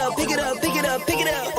up, pick it up, pick it up, pick it up.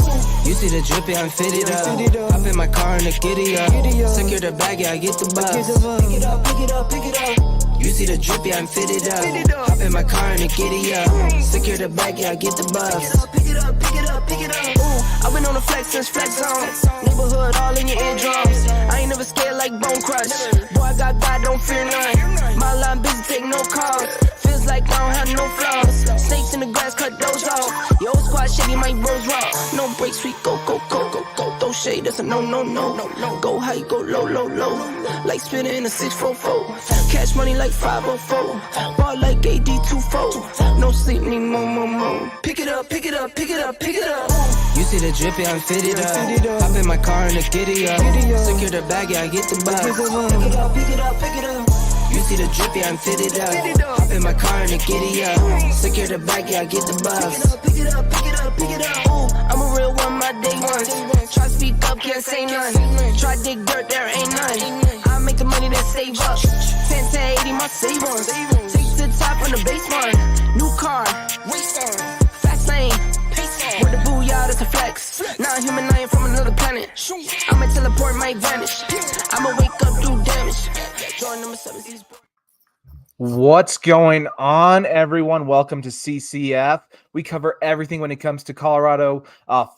You see the drippy, I'm fitted up. Hop in my car and the giddy up. Secure the bag, yeah, I get the bus. Pick it up, pick it up, pick it up. You see the drippy, I'm fitted up. Hop in my car and the giddy up. Secure the bag, yeah, I get the bus. Pick it up, pick it up, pick it up. Ooh, I've been on the flex since flex zone. Neighborhood all in your eardrums. I ain't never scared like Bone Crush. Boy, I got God, don't fear none. My line busy, take no calls. Feels like I don't have no flaws. Snakes in the grass, cut those off. Your old squad shitty, my bros raw. No breaks, we go, go, go, go, go. Throw shade, that's a no, no, no, no, no. Go high, go low, low, low. Like spinning in a 644. Cash money like 504. Ball like AD24. No sleep, need more, more, more. Pick it up, pick it up, pick it up, pick it up. You see the drippy, I'm fitted up. Hop in my car and the giddy up. Secure the bag, yeah, I get the bus. Pick it up, pick it up, pick it up. You see the drippy, I'm fitted up. Hop in my car and the giddy up. Secure the bag, yeah, I get the bus. Pick it up, pick it up, pick it up. Ooh, I'm a real one, my day ones. Try speak up, can't say none. Try dig dirt, there ain't none. I make the money that save up. 10 to 80, my savings. Take to the top on the base one. New car, race on. Fast lane, pace on. With the booyah, that's a flex. Not human, I am from another planet. I'ma teleport, might vanish. I'ma wake up, do damage. What's going on, everyone? Welcome to CCF. We cover everything when it comes to Colorado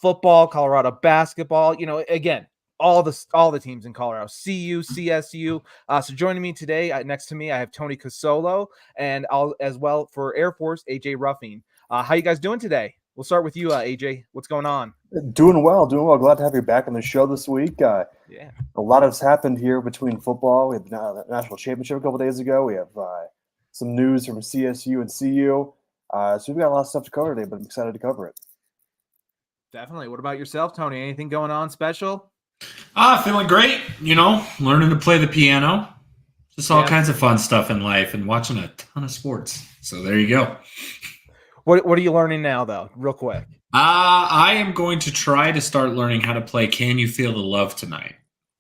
football, Colorado basketball. You know, again, all the teams in Colorado, CU, CSU. So joining me today, next to me, I have Tony Casolo, and as well for Air Force, AJ Ruffing. How you guys doing today? We'll start with you, AJ. What's going on? Doing well. Glad to have you back on the show this week. Yeah. A lot has happened here between football. We had the national championship a couple days ago. We have some news from CSU and CU. So we've got a lot of stuff to cover today, but I'm excited to cover it. Definitely. What about yourself, Tony? Anything going on special? Feeling great. You know, learning to play the piano. Just all kinds of fun stuff in life and watching a ton of sports. So there you go. What are you learning now, though, real quick? I am going to try to start learning how to play Can You Feel the Love Tonight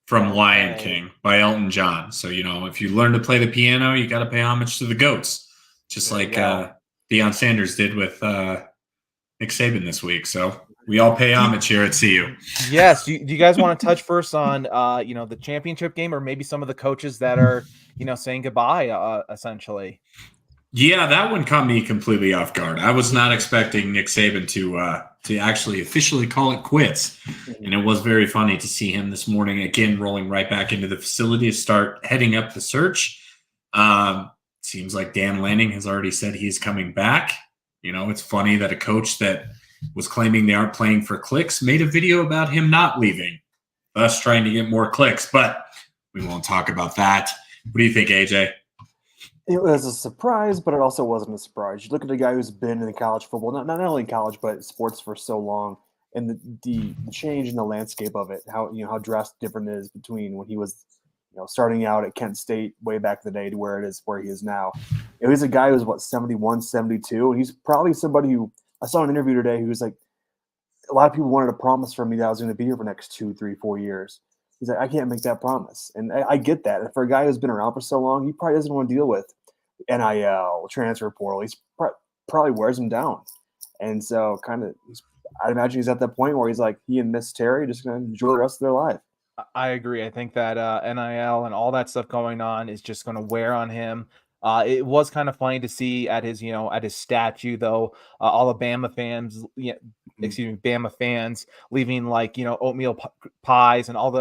from Lion King by Elton John. So, you know, if you learn to play the piano, you got to pay homage to the GOATs, just like Deion Sanders did with Nick Saban this week. So we all pay homage here at CU. Yes. Do you guys want to touch first on, the championship game or maybe some of the coaches that are, saying goodbye, essentially? Yeah, that one caught me completely off guard. I was not expecting Nick Saban to actually officially call it quits. And it was very funny to see him this morning, again, rolling right back into the facility to start heading up the search. Seems like Dan Lanning has already said he's coming back. You know, it's funny that a coach that was claiming they aren't playing for clicks made a video about him not leaving, thus trying to get more clicks. But we won't talk about that. What do you think, AJ? It was a surprise, but it also wasn't a surprise. You look at a guy who's been in college football, not only college, but sports for so long, and the change in the landscape of it, how drastic different it is between when he was, starting out at Kent State way back in the day to where he is now. He's a guy who's 71, 72, and he's probably somebody who I saw in an interview today who's like, a lot of people wanted a promise from me that I was going to be here for the next 2, 3, 4 years. He's like, I can't make that promise, and I get that. And for a guy who's been around for so long, he probably doesn't want to deal with NIL, transfer portal. He's probably wears him down. And so I imagine he's at that point where he's like, he and Miss Terry just going to enjoy the rest of their life. I agree. I think that NIL and all that stuff going on is just going to wear on him. It was kind of funny to see at his statue, though, all the Bama fans, Bama fans leaving oatmeal pies and all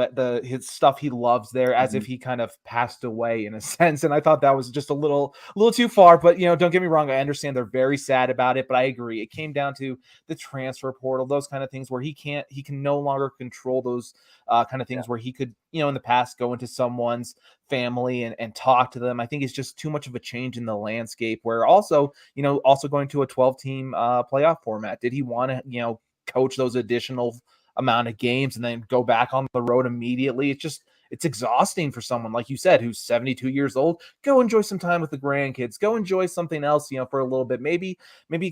his stuff he loves there, as if he kind of passed away in a sense. And I thought that was just a little too far. But don't get me wrong, I understand they're very sad about it. But I agree, it came down to the transfer portal, those kind of things where he can no longer control those kind of things where he could in the past go into someone's family and talk to them. I think it's just too much of a change in the landscape, where also going to a 12-team playoff format. Did he want to coach those additional amount of games and then go back on the road immediately? It's exhausting for someone like you said who's 72 years old. Go enjoy some time with the grandkids, go enjoy something else for a little bit, maybe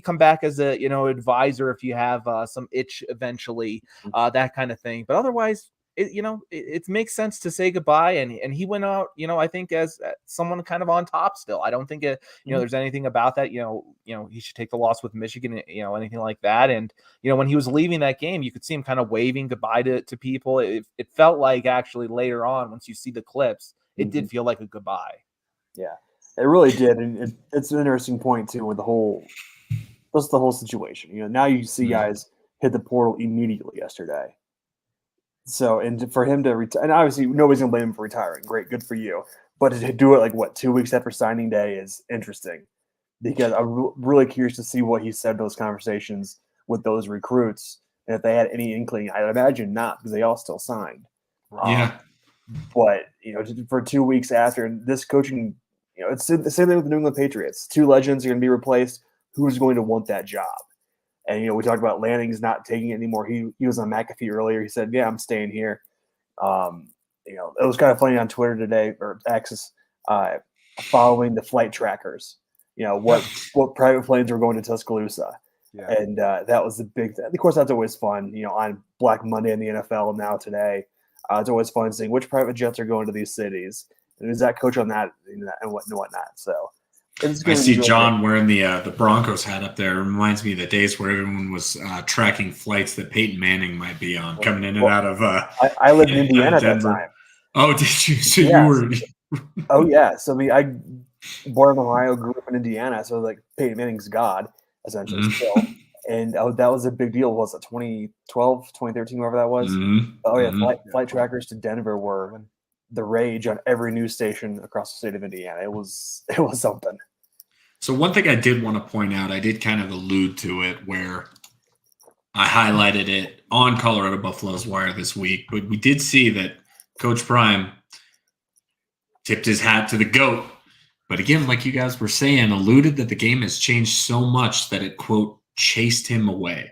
come back as a advisor if you have some itch eventually, that kind of thing. But otherwise, it makes sense to say goodbye. And he went out, I think as someone kind of on top still. I don't think there's anything about that. He should take the loss with Michigan, anything like that. And when he was leaving that game, you could see him kind of waving goodbye to people. It felt like actually later on, once you see the clips, it did feel like a goodbye. Yeah, it really did, and it's an interesting point too with the whole situation. Now you see guys hit the portal immediately yesterday. So, and for him to retire, and obviously nobody's gonna blame him for retiring. Great, good for you. But to do it 2 weeks after signing day is interesting, because I'm really curious to see what he said in those conversations with those recruits, and if they had any inkling. I imagine not, because they all still signed. Yeah. But for 2 weeks after this coaching, it's the same thing with the New England Patriots. Two legends are going to be replaced. Who's going to want that job? And we talked about Lanning's not taking it anymore. He was on McAfee earlier. He said, "Yeah, I'm staying here." It was kind of funny on Twitter today, or X, following the flight trackers. What private planes were going to Tuscaloosa. Yeah. And that was the big thing. Of course, that's always fun. On Black Monday in the NFL now today, it's always fun seeing which private jets are going to these cities, and who's that coach on that and whatnot. So I see John wearing the Broncos hat up there. It reminds me of the days where everyone was tracking flights that Peyton Manning might be on, coming in and out of. I lived in Indiana at that time. Oh, did you? So you were. Oh yeah. So I born in Ohio, grew up in Indiana. So Peyton Manning's God essentially still. And that was a big deal. Was it 2012, 2013, wherever that was? Oh yeah, flight trackers to Denver were the rage on every news station across the state of Indiana. It was something. So one thing I did want to point out, I did kind of allude to it where I highlighted it on Colorado Buffalo's Wire this week, but we did see that Coach Prime tipped his hat to the GOAT. But again, like you guys were saying, alluded that the game has changed so much that it, quote, chased him away.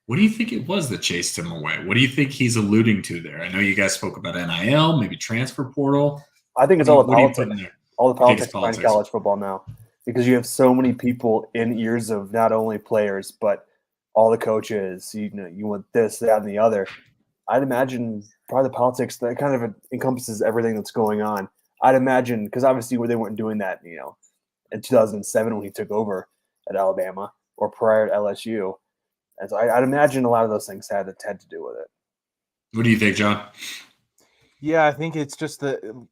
What do you think it was that chased him away? What do you think he's alluding to there? I know you guys spoke about NIL, maybe transfer portal. I think it's all the politics. All the politics behind college football now, because you have so many people in ears of not only players but all the coaches. You want this, that, and the other. I'd imagine probably the politics that kind of encompasses everything that's going on. I'd imagine, because obviously they weren't doing that, in 2007 when he took over at Alabama or prior to LSU. And so I'd imagine a lot of those things had to do with it. What do you think, John? Yeah, I think it's just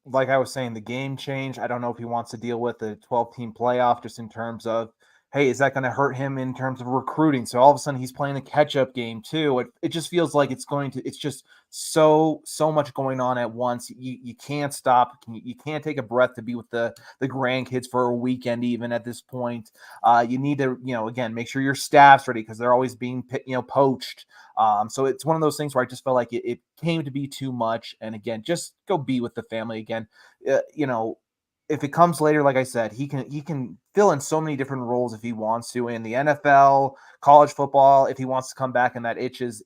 like I was saying, the game change. I don't know if he wants to deal with the 12-team playoff just in terms of, hey, is that going to hurt him in terms of recruiting? So all of a sudden he's playing a catch-up game too. It just feels like it's just so much going on at once. You can't stop. You can't take a breath to be with the grandkids for a weekend even at this point. You need to, again, make sure your staff's ready because they're always being, poached. So it's one of those things where I just felt like it came to be too much. And again, just go be with the family again. If it comes later, like I said, he can fill in so many different roles if he wants to in the NFL, college football. If he wants to come back, and that itch is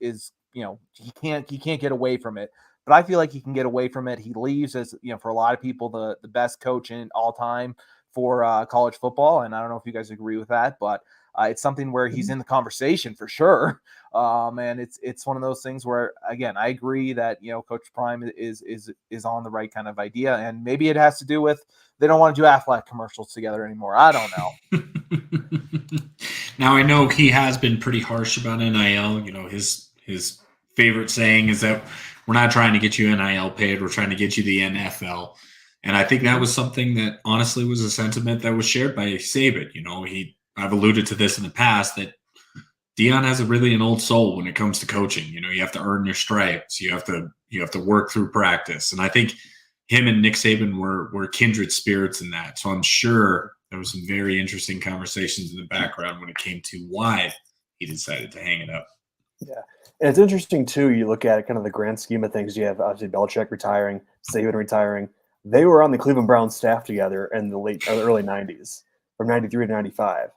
he can't get away from it. But I feel like he can get away from it. He leaves as for a lot of people the best coach in all time for college football, and I don't know if you guys agree with that, but it's something where he's in the conversation for sure. And it's one of those things where, again, I agree that Coach Prime is on the right kind of idea, and maybe it has to do with they don't want to do Aflac commercials together anymore. I don't know. Now I know he has been pretty harsh about NIL. His favorite saying is that we're not trying to get you NIL paid, we're trying to get you the NFL. And I think that was something that honestly was a sentiment that was shared by Saban. I've alluded to this in the past that Deion has an old soul when it comes to coaching. You have to earn your stripes. You have to work through practice. And I think him and Nick Saban were kindred spirits in that. So I'm sure there was some very interesting conversations in the background when it came to why he decided to hang it up. Yeah. And it's interesting too, you look at it kind of the grand scheme of things. You have obviously Belichick retiring, Saban retiring. They were on the Cleveland Browns staff together in the early 90s, from 93 to 95.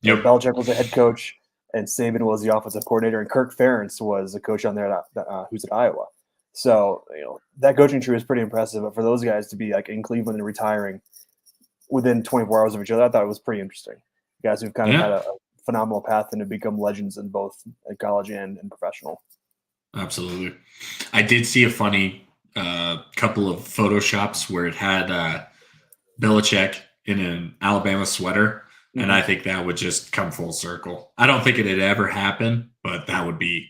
Yep. Belichick was the head coach, and Saban was the offensive coordinator, and Kirk Ferentz was a coach on there who's at Iowa. So that coaching tree is pretty impressive. But for those guys to be in Cleveland and retiring within 24 hours of each other, I thought it was pretty interesting. Guys who've kind of had a phenomenal path and to become legends in both college and professional. Absolutely. I did see a funny couple of photoshops where it had Belichick in an Alabama sweater, and I think that would just come full circle. I don't think it'd ever happen, but that would be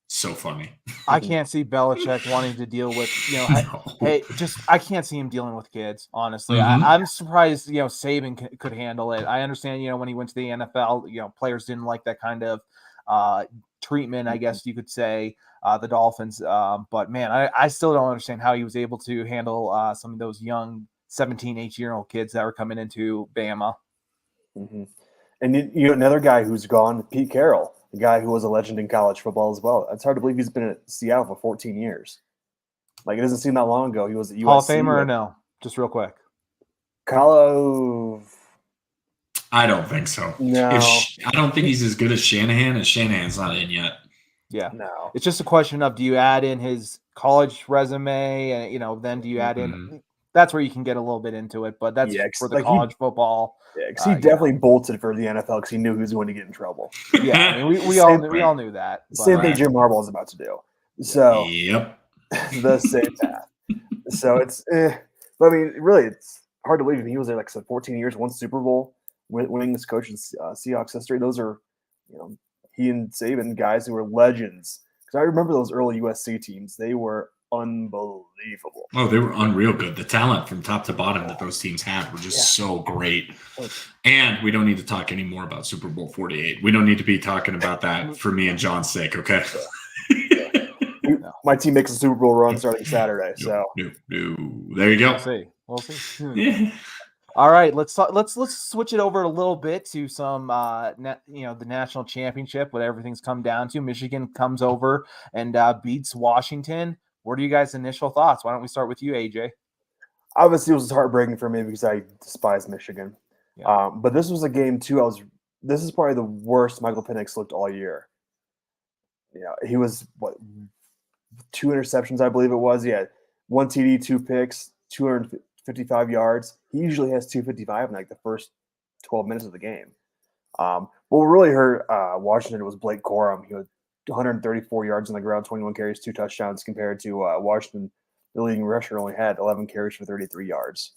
so funny. I can't see Belichick wanting to deal with, No. I can't see him dealing with kids, honestly. Mhm. I'm surprised, Saban could handle it. I understand, when he went to the NFL, players didn't like that kind of treatment, I guess you could say, the Dolphins. But man, I still don't understand how he was able to handle some of those young 17, 18-year-old kids that were coming into Bama. Mm-hmm. And another guy who's gone, Pete Carroll, the guy who was a legend in college football as well. It's hard to believe he's been at Seattle for 14 years. Like, it doesn't seem that long ago. He was at USC. Hall of Famer or no? Just real quick. I don't think so. No. I don't think he's as good as Shanahan, and Shanahan's not in yet. Yeah. No. It's just a question of, do you add in his college resume and, then do you add in – that's where you can get a little bit into it, but that's for the college football. Yeah, because he definitely bolted for the NFL because he knew he was going to get in trouble. Yeah, I mean, we all knew that. But, same thing Jim Harbaugh is about to do. So yep, the same path. So it's, but I mean, really, it's hard to believe he was there, like I said, 14 years, won Super Bowl, winning this coach in Seahawks history. Those are, he and Saban guys who were legends. Because I remember those early USC teams; they were unbelievable. Oh, they were unreal good. The talent from top to bottom that those teams had were just so great. And we don't need to talk anymore about Super Bowl 48. We don't need to be talking about that for me and John's sake, okay? My team makes a Super Bowl run starting Saturday. So there you go. We'll see. Yeah. All right, let's switch it over a little bit to some the national championship. What everything's come down to. Michigan comes over and beats Washington. What are you guys' initial thoughts? Why don't we start with you, AJ? Obviously, it was heartbreaking for me because I despise Michigan. Yeah. But this was a game too. This is probably the worst Michael Penix looked all year. He was 2 interceptions, I believe it was. Yeah, 1 TD, 2 picks, 255 yards. He usually has 255 in like the first 12 minutes of the game. What really hurt Washington was Blake Corum. He had 134 yards on the ground, 21 carries, 2 touchdowns, compared to Washington. The leading rusher only had 11 carries for 33 yards.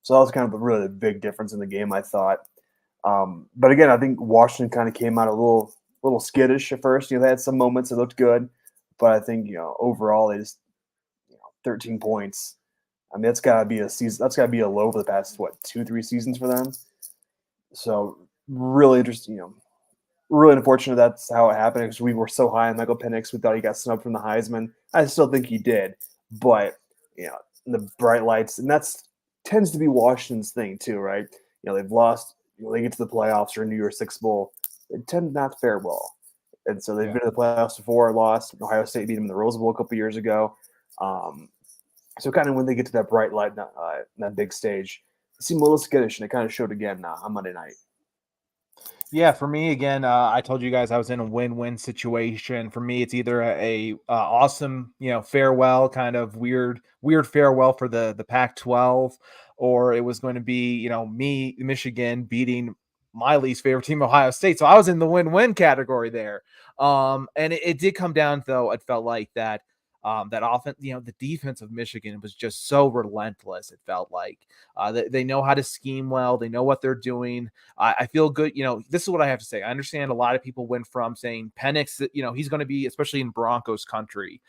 So that was kind of really the big difference in the game, I thought. But again, I think Washington kind of came out a little skittish at first. They had some moments that looked good, but I think overall they just 13 points. I mean, that's got to be a season. That's got to be a low for the past 2-3 seasons for them. So really interesting. Really unfortunate that's how it happened because we were so high on Michael Penix. We thought he got snubbed from the Heisman. I still think he did, but the bright lights, and that's tends to be Washington's thing too, right? They've lost. They get to the playoffs or New Year's Six Bowl. They tend not to fare well, and so they've been to the playoffs before. Lost. Ohio State beat them in the Rose Bowl a couple years ago. So kind of when they get to that bright light, that big stage, it seemed a little skittish, and it kind of showed again on Monday night. Yeah, for me, again, I told you guys I was in a win-win situation. For me, it's either a awesome, farewell, kind of weird farewell for the Pac-12, or it was going to be, me, Michigan, beating my least favorite team, Ohio State. So I was in the win-win category there. And it did come down, though, it felt like that offense, the defense of Michigan was just so relentless. It felt like they know how to scheme well. They know what they're doing. I feel good. This is what I have to say. I understand a lot of people went from saying Penix, he's going to be, especially in Broncos country.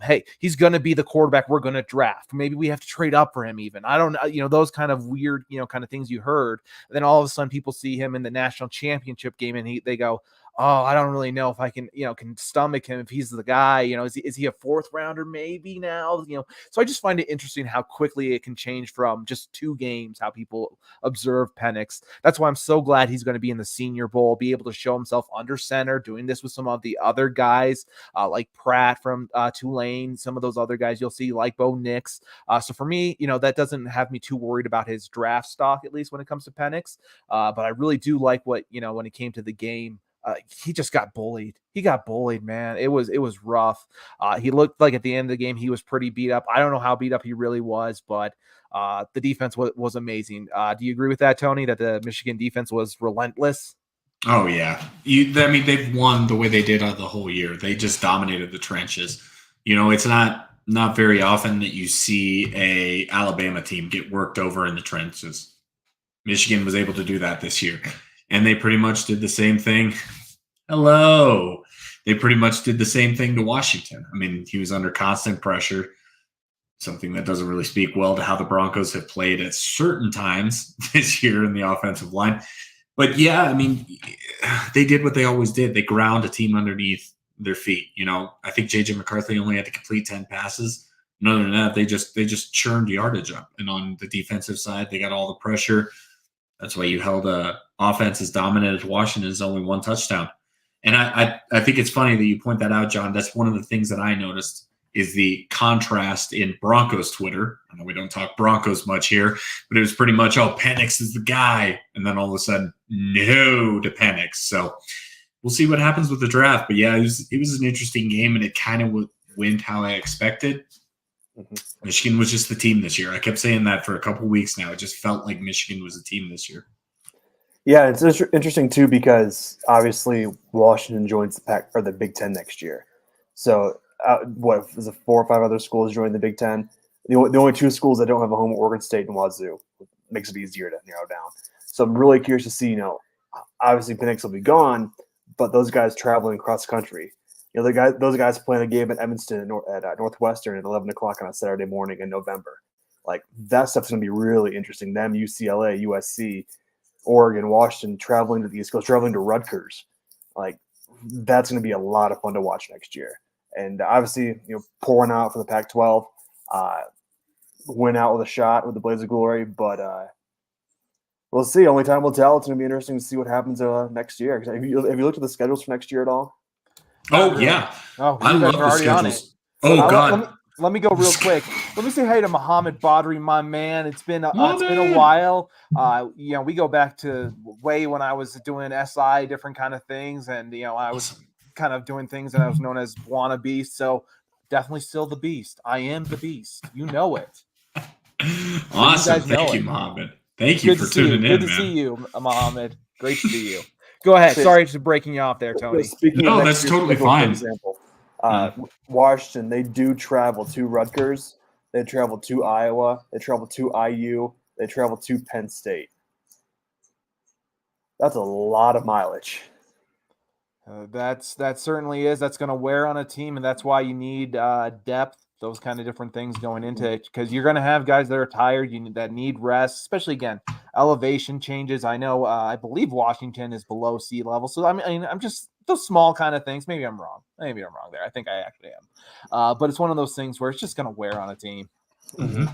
Hey, he's going to be the quarterback we're going to draft. Maybe we have to trade up for him even. I don't know, those kind of weird, kind of things you heard. And then all of a sudden people see him in the national championship game and they go, oh, I don't really know if I can stomach him if he's the guy. Is he a 4th rounder maybe now? So I just find it interesting how quickly it can change from just 2 games, how people observe Penix. That's why I'm so glad he's going to be in the Senior Bowl, be able to show himself under center, doing this with some of the other guys like Pratt from Tulane, some of those other guys you'll see like Bo Nix. So for me, that doesn't have me too worried about his draft stock, at least when it comes to Penix. But I really do like what, when it came to the game. He just got bullied. He got bullied, man. It was rough. He looked like at the end of the game, he was pretty beat up. I don't know how beat up he really was, but the defense was amazing. Do you agree with that, Tony, that the Michigan defense was relentless? Oh yeah, I mean they've won the way they did the whole year. They just dominated the trenches. It's not very often that you see a Alabama team get worked over in the trenches. Michigan was able to do that this year, and they pretty much did the same thing. Hello, they pretty much did the same thing to Washington. I mean, he was under constant pressure. Something that doesn't really speak well to how the Broncos have played at certain times this year in the offensive line. But yeah, I mean, they did what they always did. They ground a team underneath their feet. I think JJ McCarthy only had to complete 10 passes. And other than that, they just churned yardage up. And on the defensive side, they got all the pressure. That's why you held a offense as dominant as Washington's only one touchdown. And I think it's funny that you point that out, John. That's one of the things that I noticed is the contrast in Broncos Twitter. I know we don't talk Broncos much here, but it was pretty much, oh, Penix is the guy. And then all of a sudden, no to Penix. So we'll see what happens with the draft. But yeah, it was an interesting game, and it kind of went how I expected. Mm-hmm. Michigan was just the team this year. I kept saying that for a couple of weeks now. It just felt like Michigan was a team this year. Yeah, it's interesting too because obviously Washington joins the Big Ten next year. So what is it? 4 or 5 other schools join the Big Ten. The only 2 schools that don't have a home are Oregon State and Wazoo. Makes it easier to narrow down. So I'm really curious to see. Obviously Penix will be gone, but those guys traveling cross country. Those guys playing a game at Evanston at Northwestern at 11 o'clock on a Saturday morning in November. Like that stuff's going to be really interesting. Them, UCLA, USC, Oregon, Washington, traveling to the East Coast, traveling to Rutgers. Like that's going to be a lot of fun to watch next year. And obviously, pouring out for the Pac-12, win out with a shot with the Blaze of Glory. But we'll see. Only time will tell. It's going to be interesting to see what happens next year. Have you looked at the schedules for next year at all? Oh, yeah. Oh, I love the schedules. Oh, God. Let me go real quick. Let me say hey to Muhammad Badri, my man. It's been a while. We go back to way when I was doing SI, different kind of things, and I was kind of doing things that I was known as wannabe. So definitely still the beast. I am the beast. You know it. Awesome. Thank you, Muhammad. Thank you for tuning in, man. Good to see you, Muhammad. Great to see you. Go ahead. Sorry for breaking you off there, Tony. No, that's totally fine. For example, Washington, they do travel to Rutgers. They travel to Iowa. They travel to IU. They travel to Penn State. That's a lot of mileage. That certainly is. That's going to wear on a team, and that's why you need depth, those kind of different things going into it, because you're going to have guys that are tired, that need rest, especially, again, elevation changes. I know, I believe Washington is below sea level, so I'm just those small kind of things. Maybe I'm wrong. Maybe I'm wrong there. I think I actually am. But it's one of those things where it's just going to wear on a team. Mm-hmm.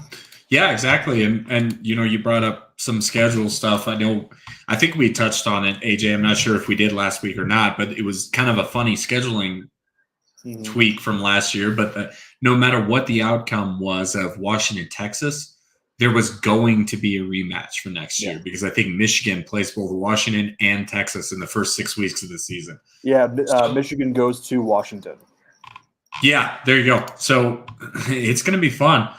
Yeah, exactly. And you brought up some schedule stuff. I think we touched on it, AJ. I'm not sure if we did last week or not, but it was kind of a funny scheduling tweak from last year. But no matter what the outcome was of Washington, Texas, there was going to be a rematch for next year because I think Michigan plays both Washington and Texas in the first 6 weeks of the season. Yeah, Michigan goes to Washington. Yeah, there you go. So it's going to be fun.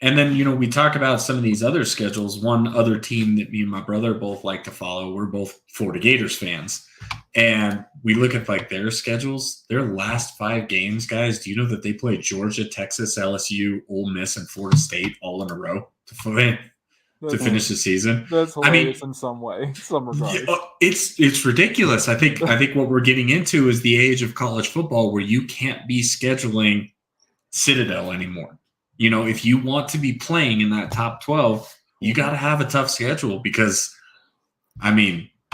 And then, we talk about some of these other schedules. One other team that me and my brother both like to follow, we're both Florida Gators fans. And we look at their schedules, their last 5 games, guys. Do you know that they play Georgia, Texas, LSU, Ole Miss, and Florida State all in a row to finish the season? That's hilarious in some way, some regards. Yeah, it's ridiculous. I think what we're getting into is the age of college football where you can't be scheduling Citadel anymore. If you want to be playing in that top 12, you got to have a tough schedule because,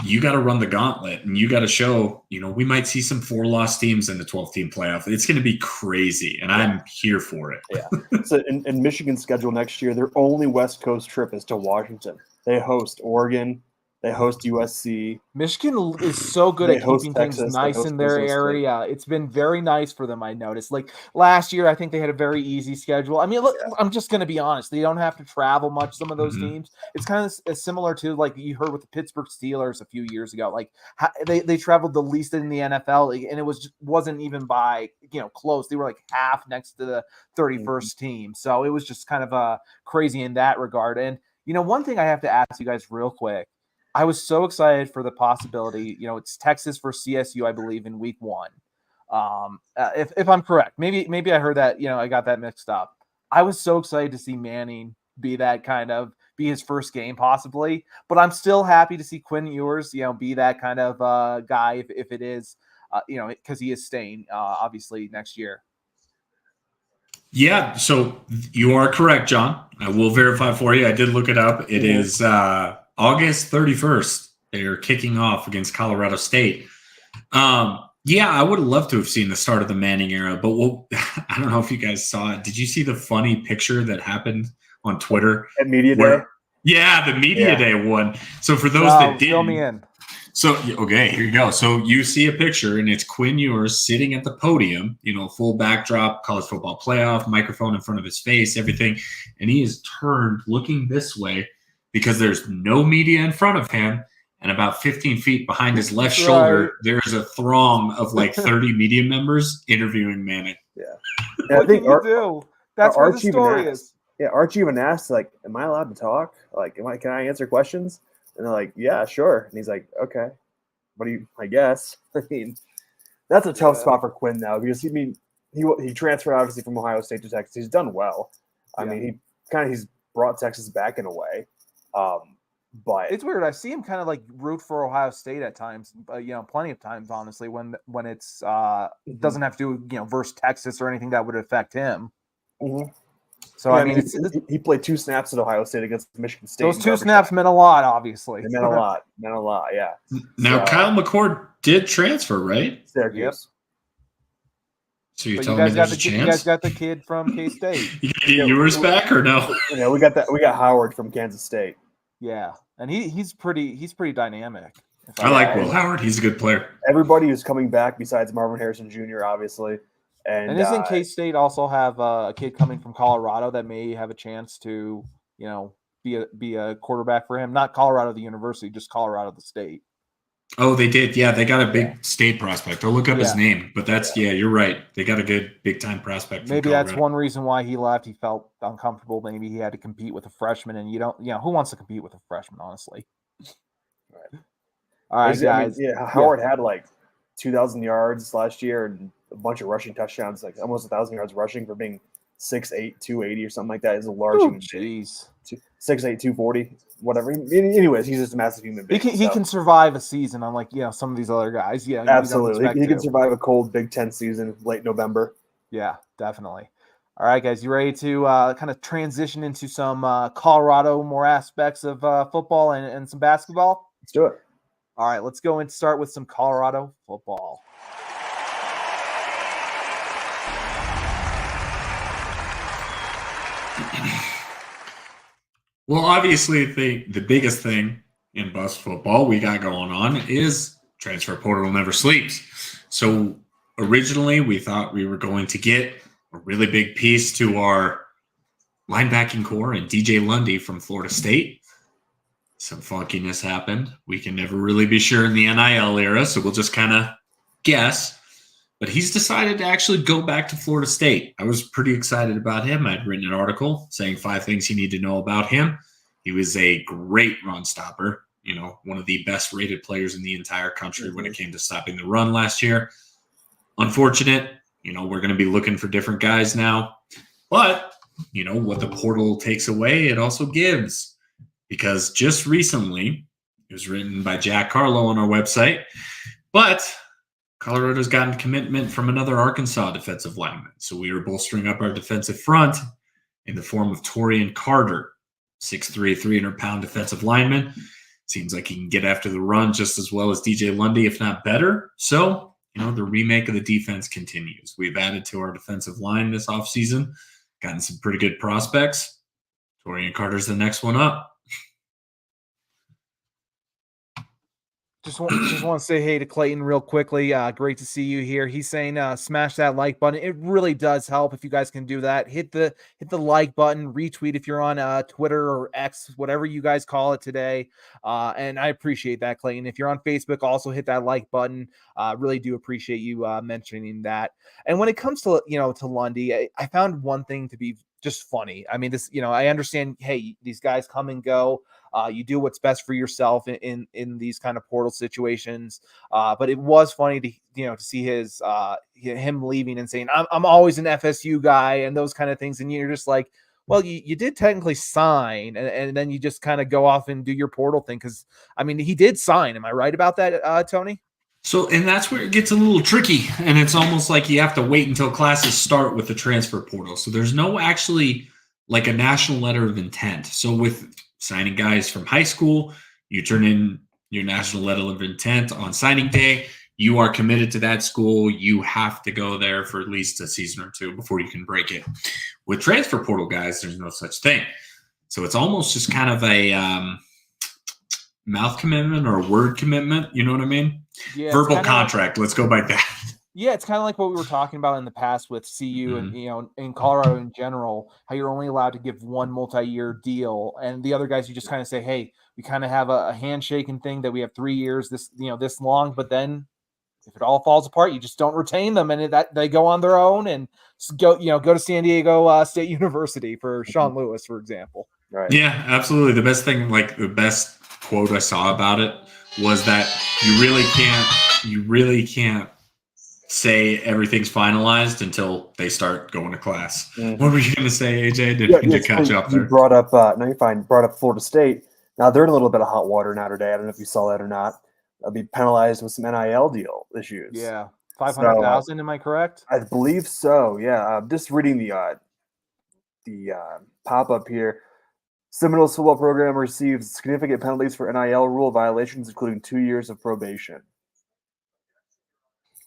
you got to run the gauntlet and you got to show, we might see some 4-loss teams in the 12-team playoff. It's going to be crazy, and I'm here for it. Yeah. So in Michigan's schedule next year, their only West Coast trip is to Washington. They host Oregon. They host USC. Michigan is so good at keeping Texas, things nice in their area. It's been very nice for them, I noticed. Like last year, I think they had a very easy schedule. Look, I'm just going to be honest. They don't have to travel much, some of those teams. It's kind of similar to like you heard with the Pittsburgh Steelers a few years ago. Like they traveled the least in the NFL, and it wasn't even by close. They were like half next to the 31st team. So it was just kind of crazy in that regard. And one thing I have to ask you guys real quick. I was so excited for the possibility. It's Texas for CSU, I believe, in week 1. If I'm correct, maybe I heard that. I got that mixed up. I was so excited to see Manning be his first game possibly, but I'm still happy to see Quinn Ewers, be that kind of guy if it is, because he is staying obviously next year. Yeah, so you are correct, John. I will verify for you. I did look it up. It is August 31st. They're kicking off against Colorado State. Yeah, I would have loved to have seen the start of the Manning era, but I don't know if you guys saw it. Did you see the funny picture that happened on Twitter? At Media Day? Yeah, the Media Day one. So for those that didn't. Fill me in. So, okay, here you go. So you see a picture, and it's Quinn Ewers sitting at the podium, full backdrop, college football playoff, microphone in front of his face, everything. And he is turned looking this way because there's no media in front of him. And about 15 feet behind his left shoulder, there's a throng of like 30 media members interviewing Manning. Yeah. What can you do? That's where the story is. Yeah, Archie even asked, like, am I allowed to talk? Like, can I answer questions? And they're like, yeah, sure. And he's like, okay. What do you, I guess. I mean, that's a tough spot for Quinn now because, he transferred obviously from Ohio State to Texas. He's done well. I mean, he's brought Texas back in a way. But it's weird. I see him kind of like root for Ohio State at times, plenty of times, honestly, when it's doesn't have to do, versus Texas or anything that would affect him. Mm-hmm. So, yeah, I mean, he played 2 snaps at Ohio State against Michigan State. Those 2 snaps meant a lot, obviously. They meant a lot. Yeah. Now, Kyle McCord did transfer, right? Syracuse. Yep. So you're telling me there's a chance? You guys got the kid from K-State. You get yours back or no? Yeah, we got that. We got Howard from Kansas State. Yeah, and he's pretty dynamic. I like Will Howard. He's a good player. Everybody who's coming back besides Marvin Harrison Jr., obviously. And doesn't K-State also have a kid coming from Colorado that may have a chance to, be a quarterback for him? Not Colorado the university, just Colorado the state. Oh, they did. Yeah, they got a big state prospect. I'll look up his name, but that's you're right. They got a good big time prospect. Maybe that's one reason why he left. He felt uncomfortable. Maybe he had to compete with a freshman, and who wants to compete with a freshman, honestly? Right. All right, guys. Howard had like 2,000 yards last year and a bunch of rushing touchdowns, like almost 1,000 yards rushing for being 6'8", 280 or something like that. Is a large human being. 6'8", 240, whatever. Anyways, he's just a massive human being. He can survive a season, unlike some of these other guys. Yeah, absolutely. He can survive a cold Big Ten season late November. Yeah, definitely. All right, guys, you ready to kind of transition into some Colorado more aspects of football and some basketball? Let's do it. All right, let's go and start with some Colorado football. Well, obviously, the biggest thing in bus football we got going on is transfer portal never sleeps. So originally, we thought we were going to get a really big piece to our linebacking core and DJ Lundy from Florida State. Some funkiness happened. We can never really be sure in the NIL era, so we'll just kind of guess. But he's decided to actually go back to Florida State. I was pretty excited about him. I'd written an article saying 5 things you need to know about him. He was a great run stopper, one of the best rated players in the entire country when it came to stopping the run last year. Unfortunate, we're going to be looking for different guys now. But, what the portal takes away, it also gives. Because just recently, it was written by Jack Carlo on our website, but Colorado's gotten commitment from another Arkansas defensive lineman. So we are bolstering up our defensive front in the form of Torian Carter, 6'3", 300-pound defensive lineman. Seems like he can get after the run just as well as DJ Lundy, if not better. So, the remake of the defense continues. We've added to our defensive line this offseason, gotten some pretty good prospects. Torian Carter's the next one up. Just want to say hey to Clayton real quickly. Great to see you here. He's saying smash that like button. It really does help if you guys can do that. Hit the like button, retweet if you're on Twitter or X, whatever you guys call it today. And I appreciate that, Clayton. If you're on Facebook, also hit that like button. Really do appreciate you mentioning that. And when it comes to to Lundy, I found one thing to be just funny. I mean, this, I understand, hey, these guys come and go. You do what's best for yourself in these kind of portal situations. But it was funny to see him leaving and saying, I'm always an FSU guy and those kind of things. And you're just like, well, you did technically sign, and then you just kind of go off and do your portal thing. Cause I mean, he did sign. Am I right about that, Tony? So, and that's where it gets a little tricky. And it's almost like you have to wait until classes start with the transfer portal. So there's no actually like a national letter of intent. So with signing guys from high school, you turn in your national letter of intent on signing day. You are committed to that school. You have to go there for at least a season or two before you can break it. With transfer portal guys, there's no such thing. So it's almost just kind of a mouth commitment or a word commitment. You know what I mean? Yeah, verbal contract. Let's go by that. Yeah, it's kind of like what we were talking about in the past with CU and in Colorado in general, how you're only allowed to give one multi-year deal, and the other guys you just kind of say, hey, we kind of have a handshaking thing that we have 3 years, this long, but then if it all falls apart, you just don't retain them, and that they go on their own and go to San Diego State University for Sean Lewis, for example. Right. Yeah, absolutely. The best thing, like the best quote I saw about it was that you really can't say everything's finalized until they start going to class. Mm-hmm. What were you going to say, AJ? Did catch up there? You brought up, no, you're fine. Brought up Florida State. Now they're in a little bit of hot water now today. I don't know if you saw that or not. They'll be penalized with some NIL deal issues. Yeah, 500,000. Am I correct? I believe so. Yeah, just reading the pop up here. Seminoles football program receives significant penalties for NIL rule violations, including 2 years of probation.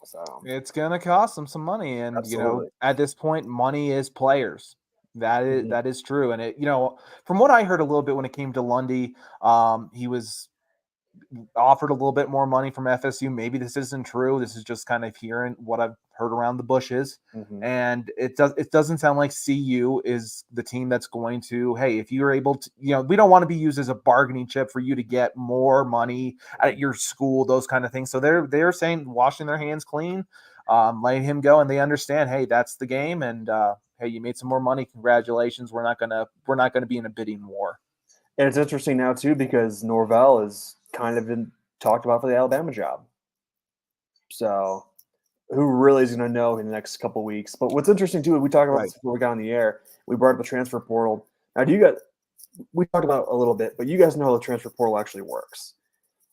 So it's going to cost them some money, and at this point, money is players. That is true, and from what I heard a little bit when it came to Lundy, he was offered a little bit more money from FSU. Maybe this isn't true. This is just kind of hearing what I've heard around the bushes. Mm-hmm. And it doesn't sound like CU is the team that's going to, hey, if you're able to, we don't want to be used as a bargaining chip for you to get more money at your school, those kind of things. So they're saying washing their hands clean, letting him go, and they understand, hey, that's the game. And hey, you made some more money. Congratulations. We're not gonna be in a bidding war. And it's interesting now too, because Norvell is kind of been talked about for the Alabama job. So who really is going to know in the next couple of weeks? But what's interesting too, we talked about this before we got on the air. We brought up the transfer portal. Now, we talked about it a little bit, but you guys know how the transfer portal actually works.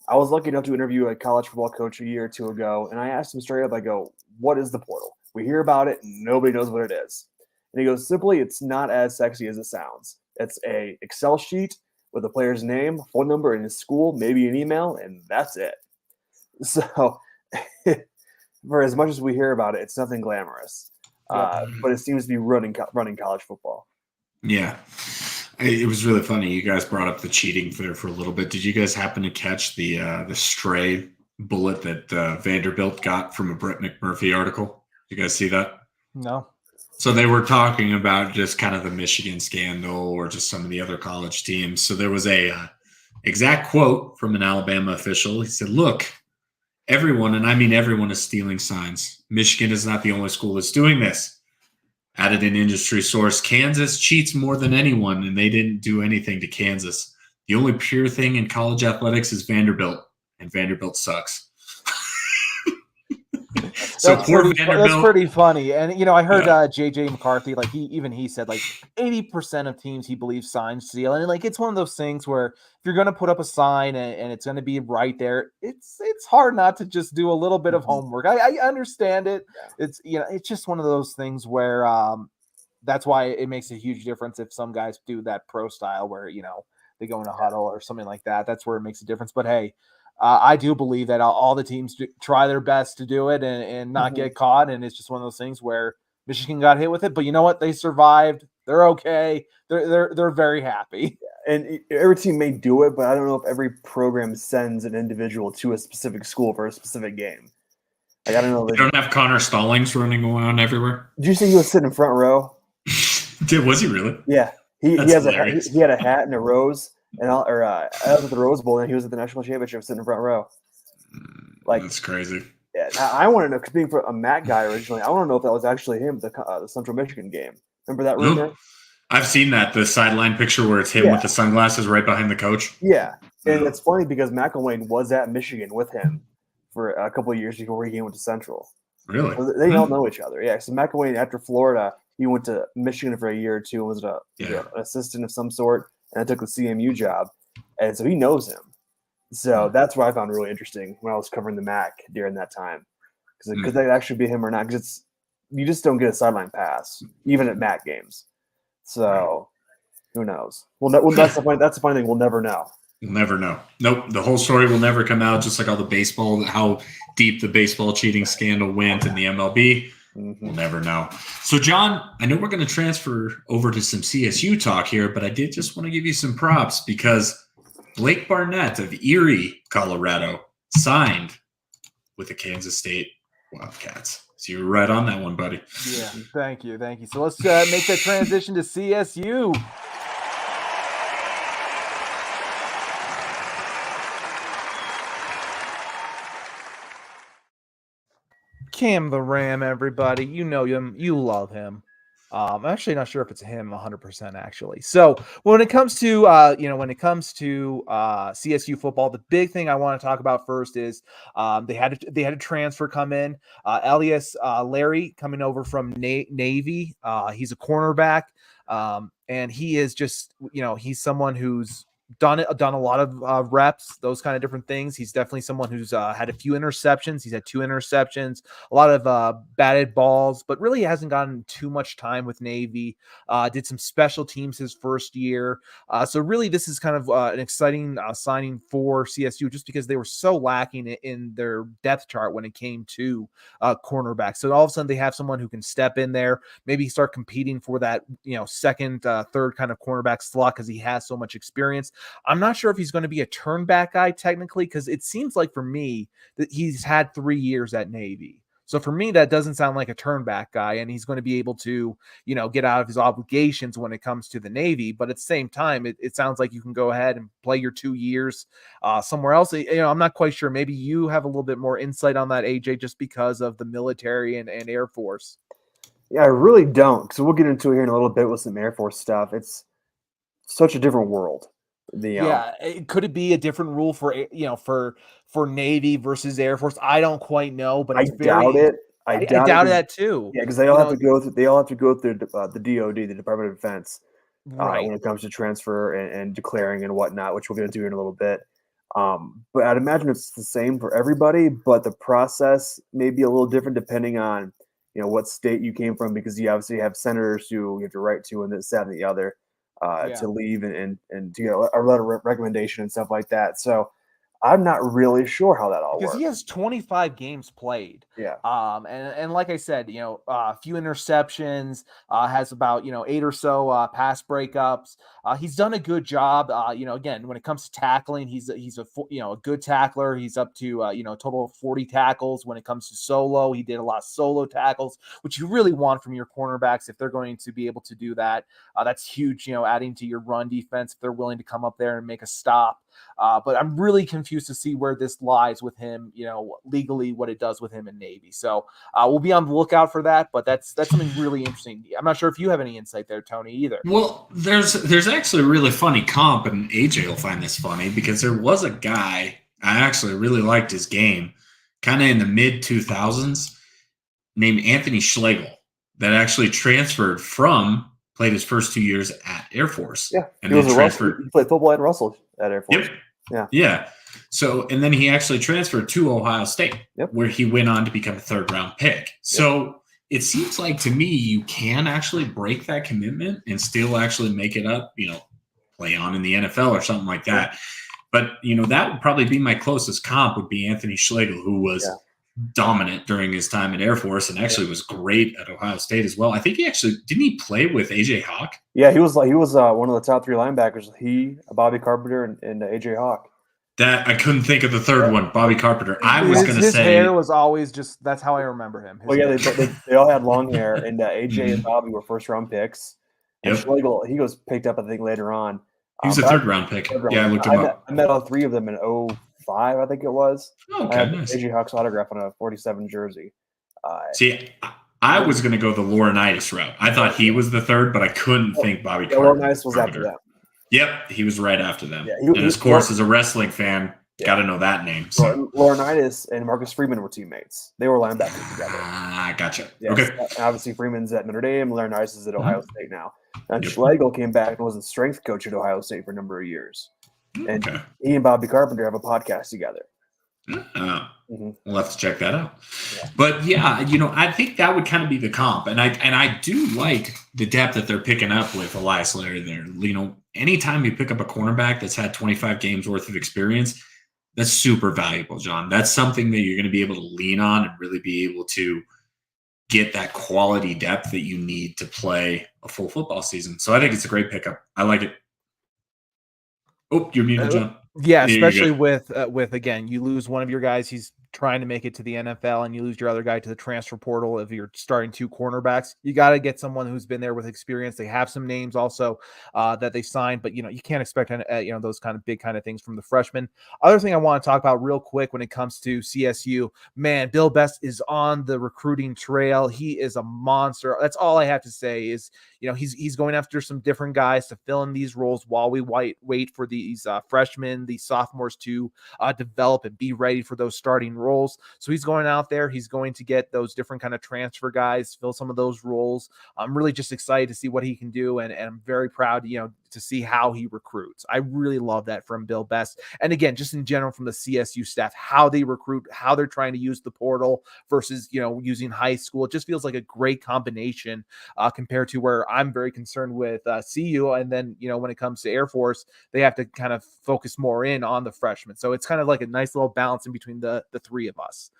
I was lucky enough to interview a college football coach a year or two ago, and I asked him straight up, I go, what is the portal? We hear about it, and nobody knows what it is. And he goes, simply, it's not as sexy as it sounds. It's a Excel sheet with a player's name, phone number, and his school, maybe an email, and that's it. So for as much as we hear about it, it's nothing glamorous. But it seems to be running college football. Yeah. It was really funny. You guys brought up the cheating there for a little bit. Did you guys happen to catch the stray bullet that Vanderbilt got from a Brett McMurphy article? Did you guys see that? No. So they were talking about just kind of the Michigan scandal or just some of the other college teams. So there was a exact quote from an Alabama official. He said, look, everyone, and I mean everyone, is stealing signs. Michigan is not the only school that's doing this. Added an industry source, Kansas cheats more than anyone, and they didn't do anything to Kansas. The only pure thing in college athletics is Vanderbilt, and Vanderbilt sucks. That's pretty funny. And, I heard JJ McCarthy, like he said, like 80% of teams he believes sign steal. And like, it's one of those things where if you're going to put up a sign and it's going to be right there, it's hard not to just do a little bit of homework. I understand it. It's, it's just one of those things where that's why it makes a huge difference if some guys do that pro style where, they go in a huddle or something like that. That's where it makes a difference. But hey, I do believe that all the teams try their best to do it and not get caught. And it's just one of those things where Michigan got hit with it, but you know what? They survived. They're okay. They're very happy. And every team may do it, but I don't know if every program sends an individual to a specific school for a specific game. Like, I don't know. You don't have Connor Stallings running around everywhere. Did you see he was sitting in front row? Was he really? Yeah. He had a hat and a rose. And I was at the Rose Bowl, and he was at the national championship, sitting in front row. Like, that's crazy. Yeah, I want to know, because being a Mac guy originally, I want to know if that was actually him, the Central Michigan game. Remember that rumor? I've seen that, the sideline picture where it's him with the sunglasses right behind the coach. Yeah. And it's funny because McElwain was at Michigan with him for a couple of years before he came to Central. Really? So they all know each other. Yeah. So McElwain, after Florida, he went to Michigan for a year or two and was an assistant of some sort, and I took the CMU job. And so he knows him. So that's what I found really interesting when I was covering the MAC during that time. Because that actually be him or not. Because you just don't get a sideline pass, even at MAC games. So who knows? Well, that's the funny thing. We'll never know. We'll never know. Nope. The whole story will never come out, just like all the baseball, how deep the baseball cheating scandal went in the MLB. We'll never know. So, John, I know we're going to transfer over to some CSU talk here, but I did just want to give you some props because Blake Barnett of Erie, Colorado, signed with the Kansas State Wildcats. So you were right on that one, buddy. Yeah, thank you. So let's make that transition to CSU. Cam the Ram, everybody. You know him. You love him. I'm actually not sure if it's him 100% actually. So when it comes to CSU football, the big thing I want to talk about first is they had a transfer come in. Elias Larry coming over from Navy. He's a cornerback, and he is just he's someone who's done a lot of reps, those kind of different things. He's definitely someone who's had a few interceptions. He's had 2 interceptions, a lot of batted balls, but really hasn't gotten too much time with Navy. Did some special teams his first year. So really this is kind of an exciting signing for CSU just because they were so lacking in their depth chart when it came to cornerback. So all of a sudden they have someone who can step in there, maybe start competing for that, second, third kind of cornerback slot because he has so much experience. I'm not sure if he's going to be a turn back guy technically, because it seems like for me that he's had 3 years at Navy. So for me, that doesn't sound like a turn back guy, and he's going to be able to, get out of his obligations when it comes to the Navy. But at the same time, it sounds like you can go ahead and play your 2 years somewhere else. I'm not quite sure. Maybe you have a little bit more insight on that, AJ, just because of the military and Air Force. Yeah, I really don't. So we'll get into it here in a little bit with some Air Force stuff. It's such a different world. Could it be a different rule for Navy versus Air Force? I don't quite know, but it's doubt it. I doubt that too. Yeah, because they all have to go through. They all have to go through the DoD, the Department of Defense, right? When it comes to transfer and declaring and whatnot, which we'll get into here in a little bit. But I'd imagine it's the same for everybody, but the process may be a little different depending on what state you came from, because you obviously have senators who you have to write to and this, that, and the other. To leave and to get a letter of recommendation and stuff like that. So I'm not really sure how that all works. Because he has 25 games played. Yeah. And like I said, a few interceptions, has about, 8 or so pass breakups. He's done a good job. Again, when it comes to tackling, he's a good tackler. He's up to, a total of 40 tackles. When it comes to solo, he did a lot of solo tackles, which you really want from your cornerbacks if they're going to be able to do that. That's huge, adding to your run defense if they're willing to come up there and make a stop. But I'm really confused to see where this lies with him, legally, what it does with him in Navy. So we'll be on the lookout for that. But that's something really interesting. I'm not sure if you have any insight there, Tony, either. Well, there's actually a really funny comp, and AJ will find this funny because there was a guy I actually really liked his game, kind of in the mid 2000s, named Anthony Schlegel, that actually transferred played his first 2 years at Air Force. Yeah, and then transferred. He played football at Russell at Air Force. Yep. Yeah. So, and then he actually transferred to Ohio State, where he went on to become a 3rd-round pick. So it seems like to me you can actually break that commitment and still actually make it up, play on in the NFL or something like that. Yeah. But, that would probably be my closest comp would be Anthony Schlegel, who was dominant during his time at Air Force and actually was great at Ohio State as well. I think didn't he play with AJ Hawk? Yeah, he was one of the top 3 linebackers. He, Bobby Carpenter, and AJ Hawk. That I couldn't think of the third one, Bobby Carpenter. I was going to say his hair was always just that's how I remember him. They all had long hair, and AJ and Bobby were 1st-round picks. And Schlegel, he was picked up I think later on. He was a 3rd-round pick. I looked him up. I met all 3 of them in 2005, I think it was. Okay, I had nice. AJ Hawk's autograph on a 47 jersey. See, I was going to go the Laurinaitis route. I thought he was the third, but I couldn't think Bobby Carpenter. Laurinaitis was after them. Yep, he was right after them. Yeah, and of course, as a wrestling fan, got to know that name. So. Laurinaitis and Marcus Freeman were teammates. They were linebackers together. Ah, gotcha. Yes. Okay. And obviously, Freeman's at Notre Dame. Laurinaitis is at Ohio State now. And Schlegel came back and was a strength coach at Ohio State for a number of years. And he and Bobby Carpenter have a podcast together. We'll have to check that out. Yeah. But yeah, I think that would kind of be the comp. And I do like the depth that they're picking up with Elias Larry there. Anytime you pick up a cornerback that's had 25 games worth of experience, that's super valuable, John. That's something that you're going to be able to lean on and really be able to get that quality depth that you need to play a full football season. So I think it's a great pickup. I like it. Oh, you're muted, John. Yeah, especially with again, you lose one of your guys. He's trying to make it to the NFL, and you lose your other guy to the transfer portal. If you're starting two cornerbacks, you got to get someone who's been there with experience. They have some names also that they signed, but you can't expect those kind of big kind of things from the freshmen. Other thing I want to talk about real quick when it comes to CSU, man, Bill Best is on the recruiting trail. He is a monster. That's all I have to say is he's going after some different guys to fill in these roles while we wait for these freshmen, these sophomores to develop and be ready for those starting roles. So he's going out there. He's going to get those different kind of transfer guys, fill some of those roles. I'm really just excited to see what he can do. And I'm very proud, to see how he recruits. I really love that from Bill Best. And again, just in general from the CSU staff, how they recruit, how they're trying to use the portal versus, using high school. It just feels like a great combination compared to where I'm very concerned with CU. And then, when it comes to Air Force, they have to kind of focus more in on the freshmen. So it's kind of like a nice little balance in between the three of us.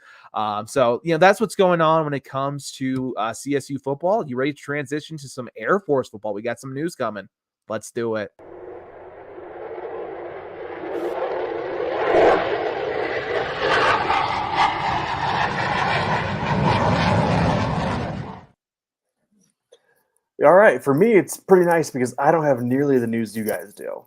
So that's what's going on when it comes to CSU football. You ready to transition to some Air Force football? We got some news coming. Let's do it. All right. For me, it's pretty nice because I don't have nearly the news you guys do.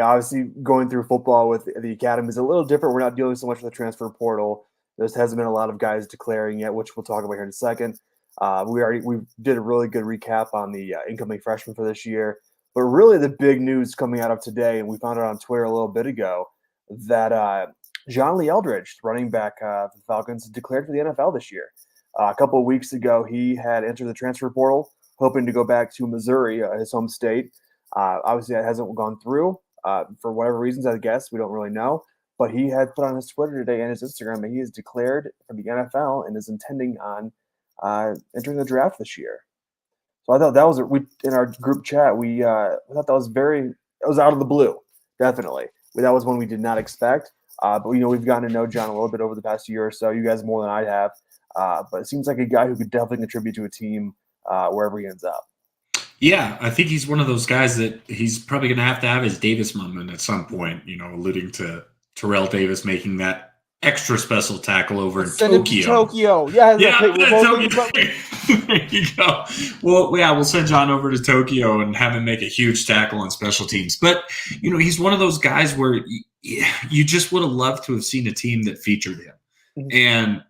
Obviously going through football with the academy is a little different. We're not dealing so much with the transfer portal. There hasn't been a lot of guys declaring yet, which we'll talk about here in a second. We did a really good recap on the incoming freshmen for this year. But really the big news coming out of today, and we found it on Twitter a little bit ago, that John Lee Eldridge, running back for the Falcons, declared for the NFL this year. A couple of weeks ago, he had entered the transfer portal, hoping to go back to Missouri, his home state. Obviously, that hasn't gone through for whatever reasons, I guess. We don't really know. But he had put on his Twitter today and his Instagram that he is declared for the NFL and is intending on entering the draft this year. So I thought that was in our group chat. We thought that was it was out of the blue, definitely. That was one we did not expect. But we've gotten to know John a little bit over the past year or so. You guys more than I have. But it seems like a guy who could definitely contribute to a team wherever he ends up. Yeah, I think he's one of those guys that he's probably going to have his Davis moment at some point. Alluding to Terrell Davis making that extra special tackle over in Tokyo. Yeah, Tokyo. There you go. Well, yeah, we'll send John over to Tokyo and have him make a huge tackle on special teams. But, he's one of those guys where you just would have loved to have seen a team that featured him. Mm-hmm. And,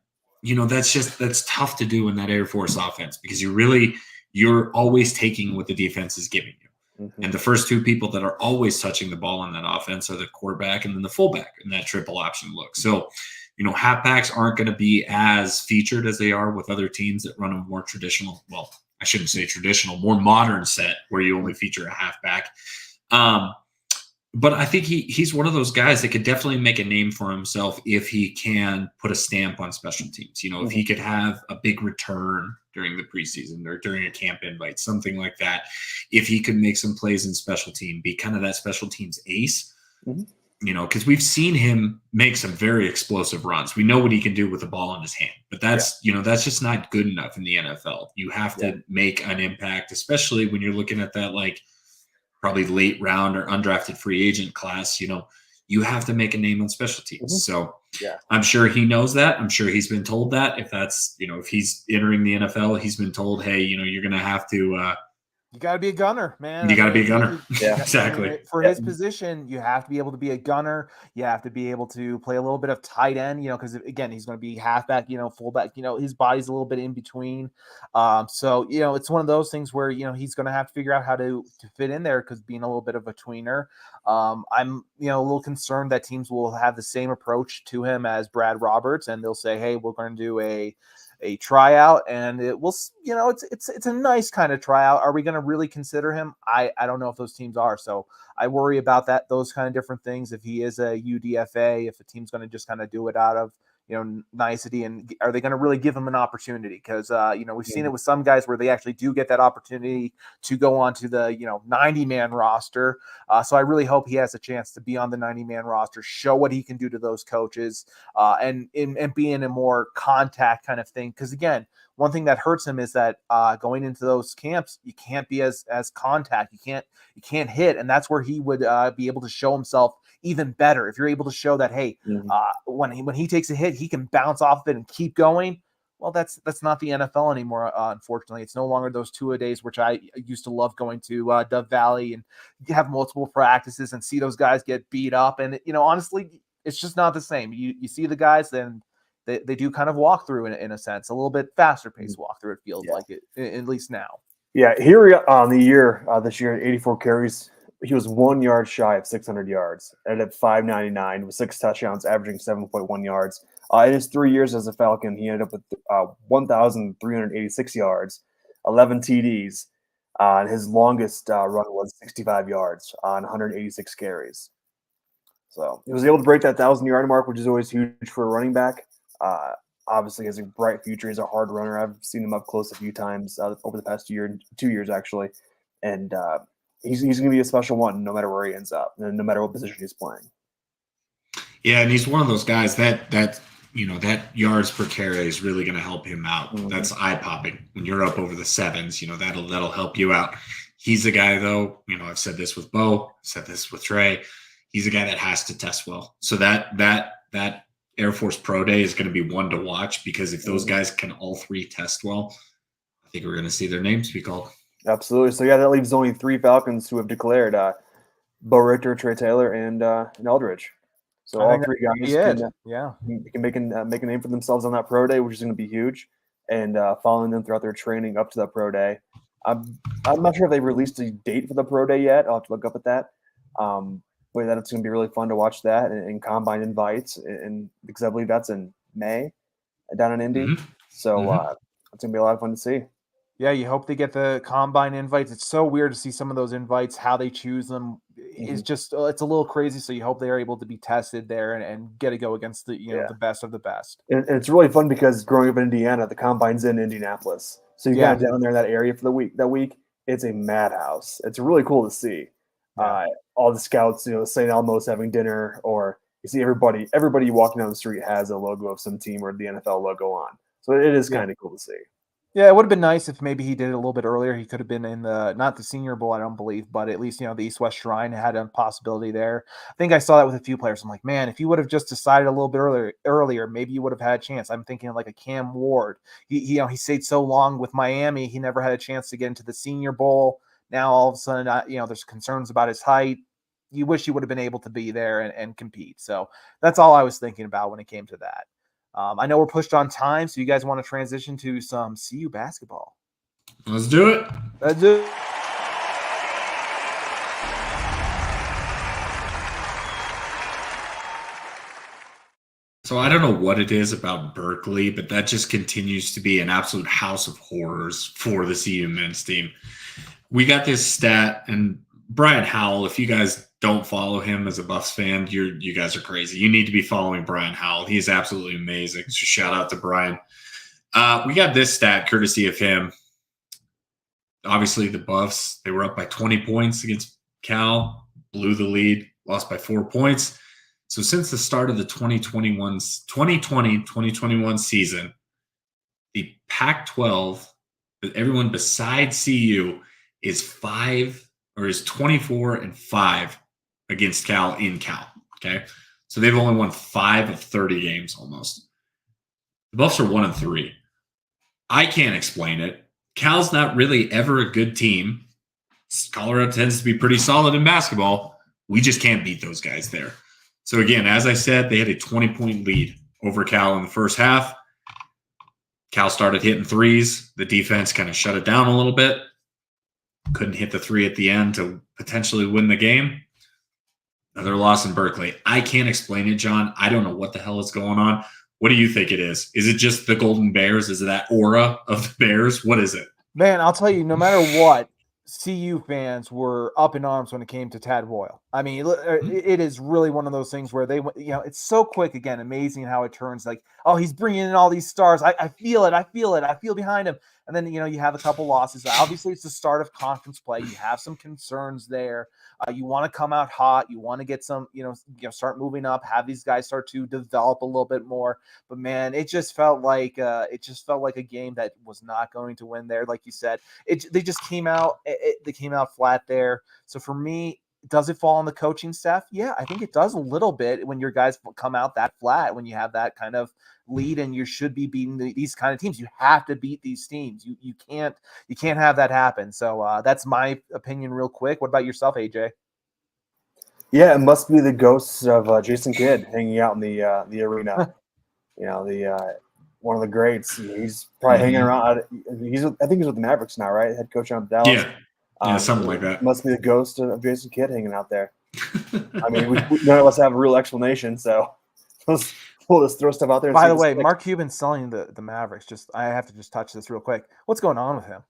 that's tough to do in that Air Force offense because you're always taking what the defense is giving you. Mm-hmm. And the first two people that are always touching the ball on that offense are the quarterback and then the fullback in that triple option look. So, halfbacks aren't going to be as featured as they are with other teams that run a more traditional, well, I shouldn't say traditional, more modern set where you only feature a halfback. But I think he's one of those guys that could definitely make a name for himself if he can put a stamp on special teams. If he could have a big return during the preseason or during a camp invite, something like that. If he could make some plays in special team, be kind of that special teams ace, because we've seen him make some very explosive runs. We know what he can do with the ball in his hand, but that's that's just not good enough in the NFL. You have to make an impact, especially when you're looking at that probably late round or undrafted free agent class. You have to make a name on special teams. So I'm sure he knows that. I'm sure he's been told that if that's, if he's entering the NFL, he's been told, hey, you're going to have to You got to be a gunner, man. You got to be a gunner. Yeah, exactly. For his position, you have to be able to be a gunner. You have to be able to play a little bit of tight end, because again, he's going to be halfback, fullback. His body's a little bit in between. So it's one of those things where he's going to have to figure out how to fit in there because being a little bit of a tweener. I'm a little concerned that teams will have the same approach to him as Brad Roberts, and they'll say, hey, we're going to do a tryout, and it will, it's a nice kind of tryout. Are we going to really consider him? I don't know if those teams are. So I worry about those kind of different things. If he is a UDFA, if a team's going to just kind of do it out of, nicety, and are they going to really give him an opportunity? Because, we've seen it with some guys where they actually do get that opportunity to go on to the, 90-man roster. So I really hope he has a chance to be on the 90-man roster, show what he can do to those coaches, and be in a more contact kind of thing. Because again, one thing that hurts him is that going into those camps, you can't be as contact. You can't hit, and that's where he would be able to show himself even better. If you're able to show that, hey, when he takes a hit, he can bounce off of it and keep going. Well, that's not the NFL anymore. Unfortunately, it's no longer those 2-a-days, which I used to love going to Dove Valley and have multiple practices and see those guys get beat up. And honestly, it's just not the same. You see the guys, then they do kind of walk through in a sense, a little bit faster paced walk through. It feels like it, at least now. Yeah, here on the year this year, 84 carries. He was 1 yard shy of 600 yards, ended at 599 with 6 touchdowns, averaging 7.1 yards. In his 3 years as a Falcon, he ended up with 1,386 yards, 11 TDs, and his longest run was 65 yards on 186 carries. So he was able to break that 1,000-yard mark, which is always huge for a running back. Obviously, he has a bright future. He's a hard runner. I've seen him up close a few times over the past 2 years, actually, and he's going to be a special one no matter where he ends up and no matter what position he's playing. Yeah, and he's one of those guys that yards per carry is really going to help him out. Mm-hmm. That's eye-popping when you're up over the 7s. That'll help you out. He's a guy, though. I've said this with Bo, said this with Trey. He's a guy that has to test well. So that Air Force Pro Day is going to be one to watch, because if those guys can all 3 test well, I think we're going to see their names be called. Absolutely. So, yeah, that leaves only 3 Falcons who have declared Bo Richter, Trey Taylor, and Eldridge. So all 3 guys can make a name for themselves on that Pro Day, which is going to be huge, and following them throughout their training up to that Pro Day. I'm not sure if they've released a date for the Pro Day yet. I'll have to look up at that. But that it's going to be really fun to watch that and combine invites, and because I believe that's in May down in Indy. Mm-hmm. So it's going to be a lot of fun to see. Yeah, you hope they get the combine invites. It's so weird to see some of those invites, how they choose them. It's just, it's a little crazy. So you hope they're able to be tested there and get to go against the, the best of the best. And it's really fun because growing up in Indiana, the combine's in Indianapolis. So you got down there in that area for that week. It's a madhouse. It's really cool to see. All the scouts, St. Elmo's having dinner, or you see everybody walking down the street has a logo of some team or the NFL logo on. So it is kind of cool to see. Yeah, it would have been nice if maybe he did it a little bit earlier. He could have been in not the Senior Bowl, I don't believe, but at least, the East-West Shrine had a possibility there. I think I saw that with a few players. I'm like, man, if you would have just decided a little bit earlier, maybe you would have had a chance. I'm thinking like a Cam Ward. He stayed so long with Miami, he never had a chance to get into the Senior Bowl. Now all of a sudden, there's concerns about his height. You wish he would have been able to be there and compete. So that's all I was thinking about when it came to that. I know we're pushed on time, so you guys want to transition to some CU basketball. Let's do it. Let's do it. So I don't know what it is about Berkeley, but that just continues to be an absolute house of horrors for the CU men's team. We got this stat, and Brian Howell, if you guys don't follow him as a Buffs fan, you guys are crazy. You need to be following Brian Howell. He's absolutely amazing. So shout out to Brian. We got this stat courtesy of him. Obviously, the Buffs, they were up by 20 points against Cal, blew the lead, lost by 4 points. So since the start of the 2020-2021 season, the Pac-12, everyone besides CU, is 24-5 against Cal in Cal. Okay. So they've only won 5 of 30 games almost. The Buffs are 1-3. I can't explain it. Cal's not really ever a good team. Colorado tends to be pretty solid in basketball. We just can't beat those guys there. So again, as I said, they had a 20-point lead over Cal in the first half. Cal started hitting threes. The defense kind of shut it down a little bit. Couldn't hit the three at the end to potentially win the game. Another loss in Berkeley. I can't explain it, John. I don't know what the hell is going on. What do you think it is? Is it just the Golden Bears? Is it that aura of the Bears? What is it? Man, I'll tell you, no matter what, CU fans were up in arms when it came to Tad Boyle. I mean, it is really one of those things where they, it's so quick. Again, amazing how it turns. Like, oh, he's bringing in all these stars. I feel it. I feel behind him. And then, you have a couple losses. Obviously, it's the start of conference play. You have some concerns there. You want to come out hot. You want to get some, start moving up, have these guys start to develop a little bit more. But, man, it just felt like a game that was not going to win there. Like you said, they just came out. They came out flat there. So, for me, does it fall on the coaching staff? Yeah, I think it does a little bit when your guys come out that flat, when you have that kind of lead and you should be beating these kind of teams. You have to beat these teams. You can't have that happen. So that's my opinion real quick. What about yourself, AJ? Yeah, it must be the ghosts of Jason Kidd hanging out in the arena. One of the greats. He's probably hanging around. I think he's with the Mavericks now, right? Head coach on Dallas. Yeah, something like that. Must be the ghost of Jason Kidd hanging out there. I mean, none of us have a real explanation, so we'll just throw stuff out there. By the way, Mark Cuban's selling the Mavericks. I have to just touch this real quick. What's going on with him?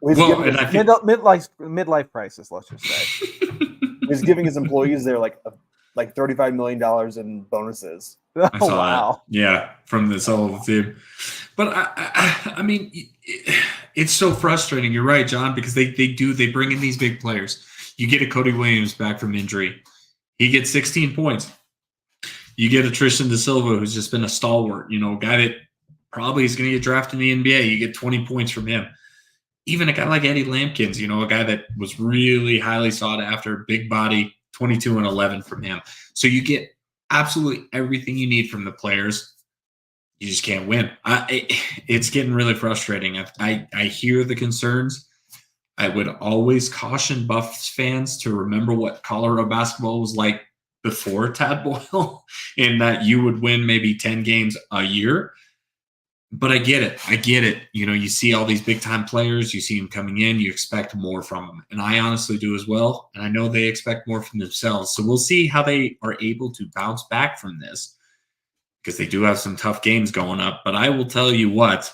Midlife crisis, let's just say. He's giving his employees there like $35 million in bonuses. I saw that. Yeah, from this whole team. But I mean, it's so frustrating. You're right, John, because they bring in these big players. You get a Cody Williams back from injury. He gets 16 points. You get a Tristan Da Silva, who's just been a stalwart, a guy that probably is going to get drafted in the NBA. You get 20 points from him. Even a guy like Eddie Lampkins, a guy that was really highly sought after, big body, 22 and 11 from him. So you get absolutely everything you need from the players. You just can't win. It's getting really frustrating. I hear the concerns. I would always caution Buffs fans to remember what Colorado basketball was like before Tad Boyle, in that you would win maybe 10 games a year. But I get it. You see all these big-time players. You see them coming in. You expect more from them. And I honestly do as well. And I know they expect more from themselves. So we'll see how they are able to bounce back from this, because they do have some tough games going up. But I will tell you what,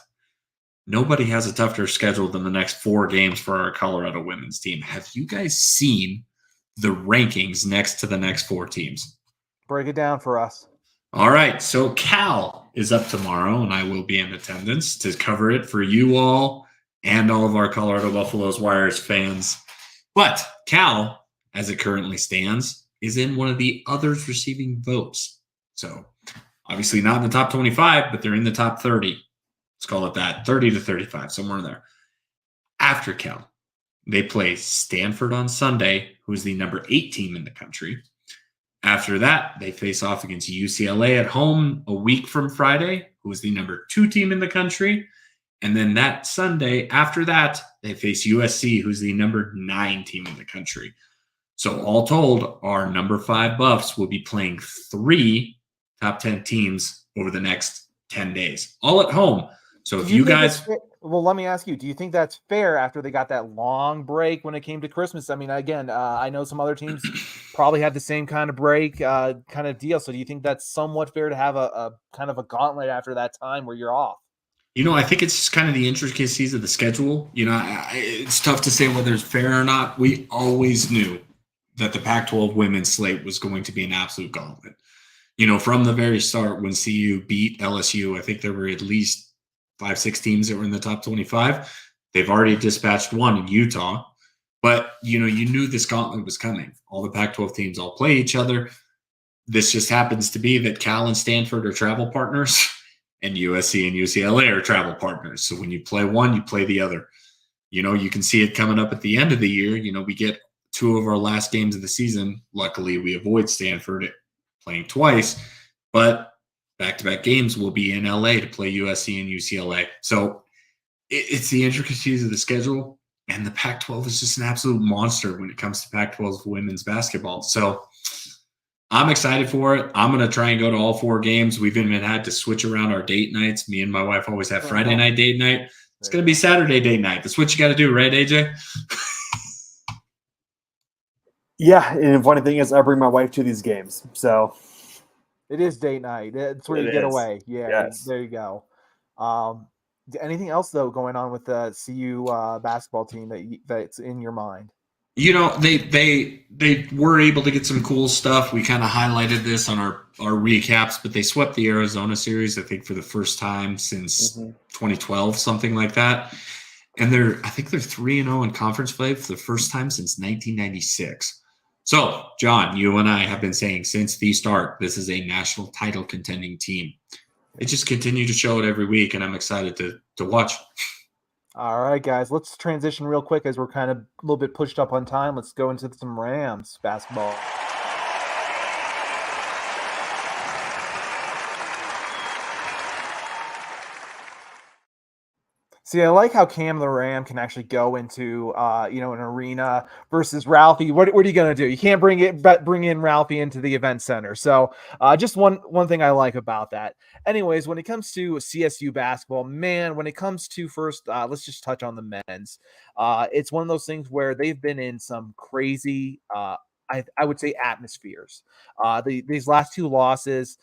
nobody has a tougher schedule than the next 4 games for our Colorado women's team. Have you guys seen the rankings next to the next 4 teams? Break it down for us. All right, so Cal is up tomorrow, and I will be in attendance to cover it for you all and all of our Colorado Buffaloes Wires fans. But Cal, as it currently stands, is in one of the others receiving votes. So obviously not in the top 25, but they're in the top 30. Let's call it that, 30 to 35, somewhere in there. After Cal, they play Stanford on Sunday, who is the number 8 team in the country. After that, they face off against UCLA at home a week from Friday, who is the number 2 team in the country. And then that Sunday, after that, they face USC, who's the number 9 team in the country. So all told, our number 5 Buffs will be playing 3 top 10 teams over the next 10 days, all at home. So if you guys... Well, let me ask you, do you think that's fair after they got that long break when it came to Christmas? I mean, again, I know some other teams probably have the same kind of break kind of deal. So do you think that's somewhat fair to have a kind of a gauntlet after that time where you're off? I think it's just kind of the intricacies of the schedule. It's tough to say whether it's fair or not. We always knew that the Pac-12 women's slate was going to be an absolute gauntlet. From the very start, when CU beat LSU, I think there were at least 5-6 teams that were in the top 25. They've already dispatched 1 in Utah. But, you knew this gauntlet was coming. All the Pac-12 teams all play each other. This just happens to be that Cal and Stanford are travel partners, and USC and UCLA are travel partners. So when you play one, you play the other. You can see it coming up at the end of the year. We get 2 of our last games of the season. Luckily, we avoid Stanford playing twice. But back-to-back games will be in LA to play USC and UCLA. So it's the intricacies of the schedule. And the Pac-12 is just an absolute monster when it comes to Pac-12 women's basketball. So I'm excited for it. I'm going to try and go to all 4 games. We've even had to switch around our date nights. Me and my wife always have Friday night date night. It's going to be Saturday date night. That's what you got to do, right, AJ? Yeah, and the funny thing is I bring my wife to these games. So it is date night. It's where you get away. Yeah, yes. There you go. Anything else, though, going on with the CU basketball team that's in your mind? You know, they were able to get some cool stuff. We kind of highlighted this on our recaps, but they swept the Arizona series, I think, for the first time since 2012, something like that. And I think they're 3-0 in conference play for the first time since 1996. So, John, you and I have been saying since the start, this is a national title contending team. They just continue to show it every week, and I'm excited to watch. All right, guys, let's transition real quick as we're kind of a little bit pushed up on time. Let's go into some Rams basketball. See, I like how Cam the Ram can actually go into, an arena versus Ralphie. What are you going to do? You can't bring in Ralphie into the event center. So just one thing I like about that. Anyways, when it comes to CSU basketball, man, when it comes to first, let's just touch on the men's. It's one of those things where they've been in some crazy I would say atmospheres. These last 2 losses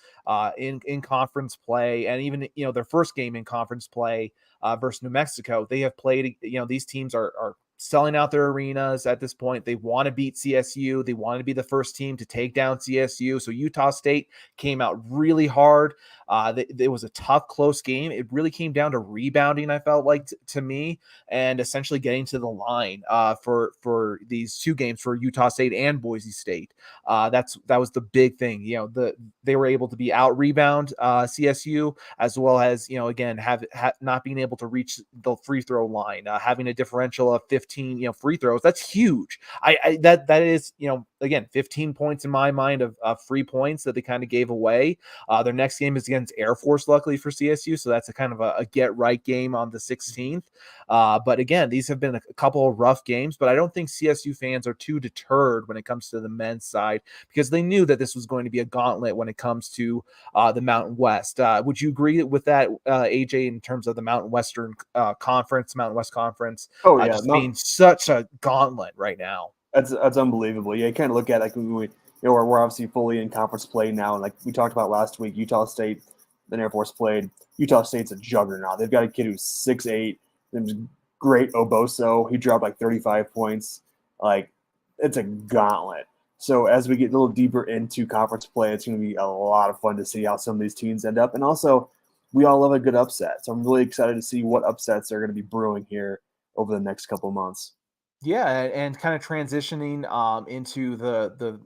in conference play, and even their first game in conference play versus New Mexico, they have played. These teams are selling out their arenas at this point. They want to beat CSU. They want to be the first team to take down CSU. So Utah State came out really hard. It was a tough, close game. It really came down to rebounding, I felt like, to me, and essentially getting to the line for these 2 games for Utah State and Boise State. That was the big thing. They were able to be out rebound CSU, as well as again not being able to reach the free throw line, having a differential of 15 free throws. That's huge. That is again 15 points in my mind of free points that they kind of gave away. Their next game is against Air Force, luckily for CSU, so that's a kind of a get right game on the 16th. But again, these have been a couple of rough games, but I don't think CSU fans are too deterred when it comes to the men's side, because they knew that this was going to be a gauntlet when it comes to the Mountain West. Would you agree with that, AJ, in terms of the Mountain Western Conference, Mountain West Conference? Oh yeah, just being such a gauntlet right now. That's unbelievable. Yeah, you kind of look at we're obviously fully in conference play now, and like we talked about last week, Utah State, then Air Force played. Utah State's a juggernaut. They've got a kid who's 6'8", and great Oboso. He dropped like 35 points. Like, it's a gauntlet. So as we get a little deeper into conference play, it's going to be a lot of fun to see how some of these teams end up. And also, we all love a good upset. So I'm really excited to see what upsets are going to be brewing here over the next couple of months. Yeah, and kind of transitioning into the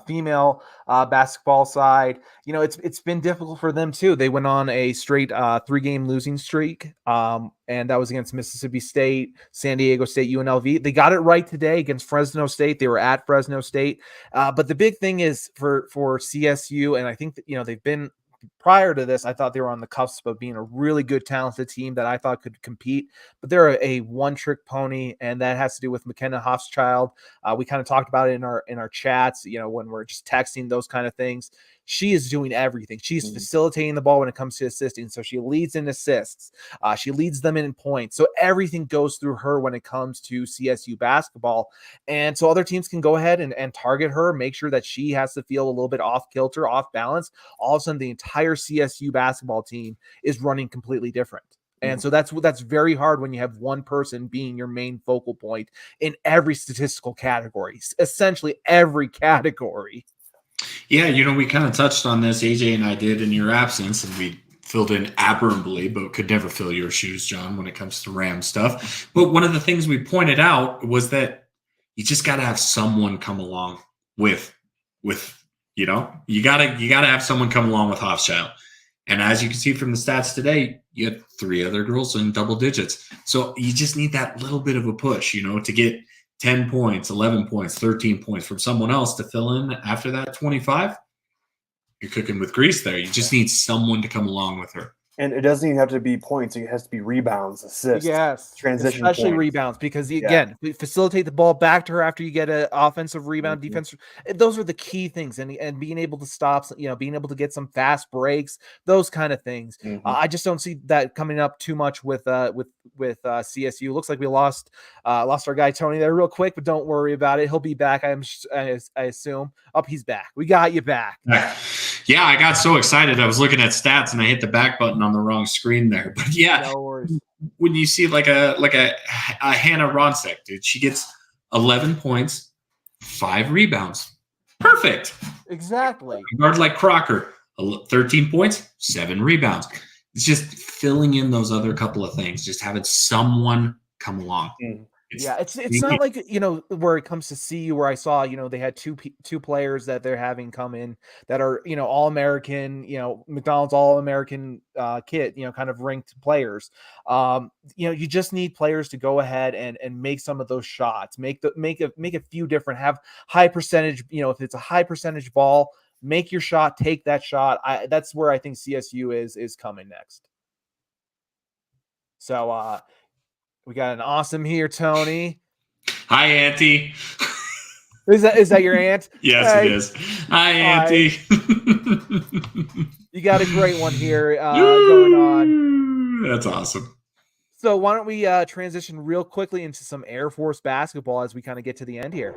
female basketball side, it's been difficult for them too. They went on a straight 3-game losing streak, and that was against Mississippi State, San Diego State, UNLV. They got it right today against Fresno State. They were at Fresno State, but the big thing is for CSU, and I think that they've been. Prior to this, I thought they were on the cusp of being a really good, talented team that I thought could compete, but they're a one-trick pony, and that has to do with McKenna Hofschild. We kind of talked about it in our chats, when we're just texting, those kind of things. She is doing everything. She's facilitating the ball when it comes to assisting. So she leads in assists. She leads them in points. So everything goes through her when it comes to CSU basketball. And so other teams can go ahead and target her, make sure that she has to feel a little bit off kilter, off balance. All of a sudden, the entire CSU basketball team is running completely different. And so that's very hard when you have one person being your main focal point in every statistical category, essentially every category. Yeah, we kind of touched on this, AJ and I did, in your absence, and we filled in admirably, but could never fill your shoes, John, when it comes to Ram stuff. But one of the things we pointed out was that you just got to have someone come along with you got to have someone come along with Hofschild. And as you can see from the stats today, you had 3 other girls in double digits. So you just need that little bit of a push, to get 10 points, 11 points, 13 points from someone else to fill in after that 25. You're cooking with grease there. You just need someone to come along with her. And it doesn't even have to be points. It has to be rebounds, assists, Yes, transition especially points. rebounds, because again, facilitate the ball back to her after you get an offensive rebound, Mhm. defense. Those are the key things, and being able to stop, being able to get some fast breaks, those kind of things. Mhm. I just don't see that coming up too much with CSU. Looks like we lost our guy Tony there real quick, but don't worry about it. He'll be back. I assume. He's back. We got you back. Yeah, I got so excited. I was looking at stats and I hit the back button on the wrong screen there. But yeah, No worries. When you see like a Hannah Ronsek, dude, she gets 11 points, 5 rebounds. Perfect. Exactly. A guard like Crocker, 13 points, 7 rebounds. It's just filling in those other couple of things, just having someone come along. Mhm. It's not like, where it comes to CU, where I saw, they had two players that they're having come in that are, All-American, McDonald's All-American kit, kind of ranked players. You just need players to go ahead and make some of those shots, make a few different, have high percentage, if it's a high percentage ball, make your shot, take that shot. That's where I think CSU is coming next. So, we got an awesome here, Tony. Hi, Auntie. Is that your aunt? Yes, Hey. it is. Hi, Auntie. You got a great one here going on. That's awesome. So why don't we transition real quickly into some Air Force basketball as we kind of get to the end here.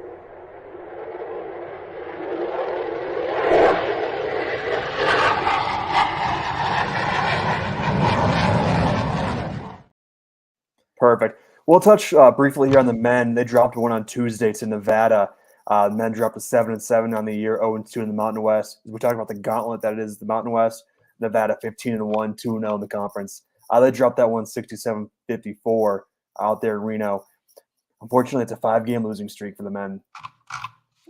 Perfect. We'll touch briefly here on the men. They dropped one on Tuesday to Nevada. The men dropped a 7-7 on the year, 0-2 in the Mountain West. We talked about the gauntlet that it is the Mountain West. Nevada 15-1, 2-0 in the conference. They dropped that one 67-54 out there in Reno. Unfortunately, it's a 5-game losing streak for the men.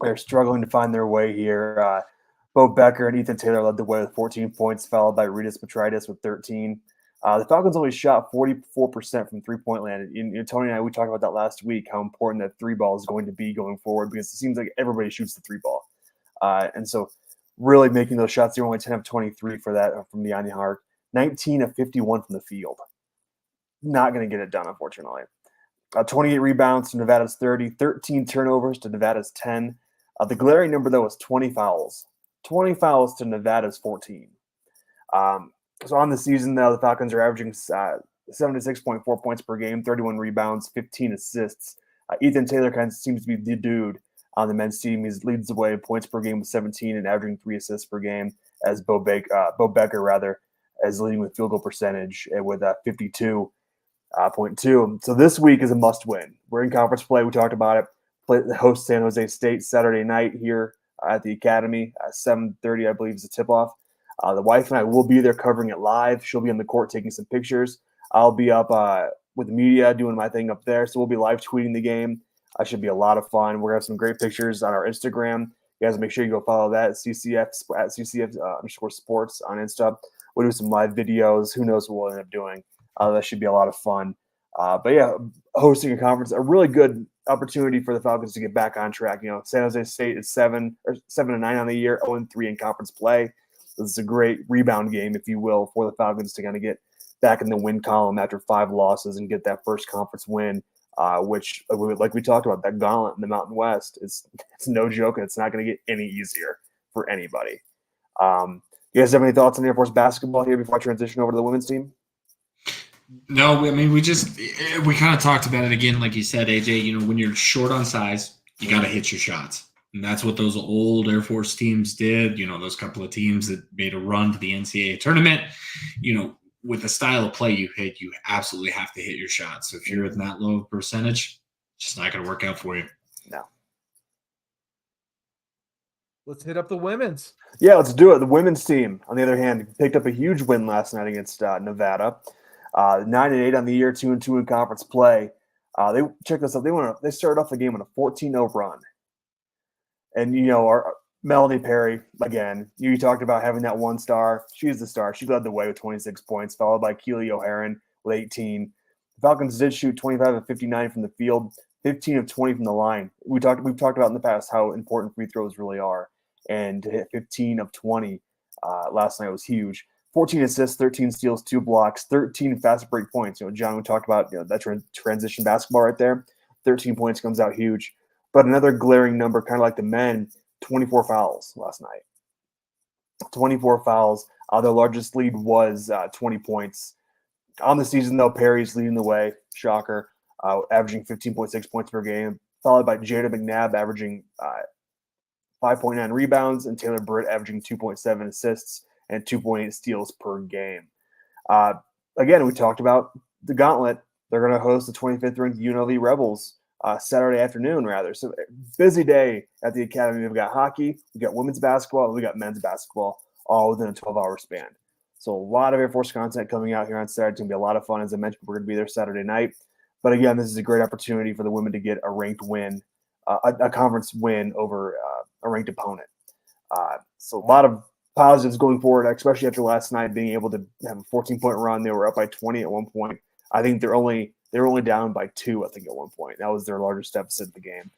They're struggling to find their way here. Bo Becker and Ethan Taylor led the way with 14 points, followed by Ritas Petritis with 13. The Falcons only shot 44% from three-point land. Tony and I, we talked about that last week, how important that three ball is going to be going forward, because it seems like everybody shoots the three ball. And so really making those shots, they were only 10 of 23 for that from the Anya Hart, 19 of 51 from the field. Not going to get it done, unfortunately. 28 rebounds to Nevada's 30, 13 turnovers to Nevada's 10. The glaring number, though, was 20 fouls. 20 fouls to Nevada's 14. So on the season, though, the Falcons are averaging 76.4 points per game, 31 rebounds, 15 assists. Ethan Taylor kind of seems to be the dude on the men's team. He leads the way in points per game with 17 and averaging 3 assists per game, as Bo Becker is leading with field goal percentage with 52.2. So this week is a must-win. We're in conference play. We talked about it. Play the host San Jose State Saturday night here at the Academy at 7:30, I believe, is the tip-off. The wife and I will be there covering it live. She'll be on the court taking some pictures. I'll be up with the media doing my thing up there. So we'll be live tweeting the game. Should be a lot of fun. We're going to have some great pictures on our Instagram. You guys make sure you go follow that at CCF _sports on Insta. We'll do some live videos. Who knows what we'll end up doing. That should be a lot of fun. But yeah, hosting a conference, a really good opportunity for the Falcons to get back on track. San Jose State is 7-9 on the year, 0-3 in conference play. This is a great rebound game, if you will, for the Falcons to kind of get back in the win column after 5 losses and get that first conference win, which, like we talked about, that gauntlet in the Mountain West, it's no joke, and it's not going to get any easier for anybody. You guys have any thoughts on Air Force basketball here before I transition over to the women's team? No, I mean, we kind of talked about it again, like you said, AJ. When you're short on size, you got to hit your shots. And that's what those old Air Force teams did, those couple of teams that made a run to the NCAA tournament. With the style of play you hit, you absolutely have to hit your shots. So if you're at that low percentage, it's just not going to work out for you. No. Let's hit up the women's. Yeah, let's do it. The women's team, on the other hand, picked up a huge win last night against Nevada. 9-8 on the year, 2-2 in conference play. Check this out. They started off the game with a 14-0 run. And, our Melanie Perry, again, you talked about having that one star. She's the star. She led the way with 26 points, followed by Keely O'Haron with 18. The Falcons did shoot 25 of 59 from the field, 15 of 20 from the line. We've talked about in the past how important free throws really are. And to hit 15 of 20 last night was huge. 14 assists, 13 steals, 2 blocks, 13 fast break points. John, we talked about that transition basketball right there. 13 points comes out huge. But another glaring number, kind of like the men, 24 fouls last night. 24 fouls. Their largest lead was 20 points. On the season, though, Perry's leading the way. Shocker. Averaging 15.6 points per game, followed by Jada McNabb averaging 5.9 rebounds and Taylor Britt averaging 2.7 assists and 2.8 steals per game. Again, we talked about the gauntlet. They're going to host the 25th ranked UNLV Rebels Saturday afternoon, rather. So busy day at the Academy. We've got hockey, we've got women's basketball, we got men's basketball, all within a 12-hour span. So a lot of Air Force content coming out here on Saturday. It's going to be a lot of fun. As I mentioned, we're going to be there Saturday night. But again, this is a great opportunity for the women to get a ranked win, a conference win over a ranked opponent. So a lot of positives going forward, especially after last night being able to have a 14-point run. They were up by 20 at one point. I think they were only down by 2. I think at one point that was their largest deficit in the game.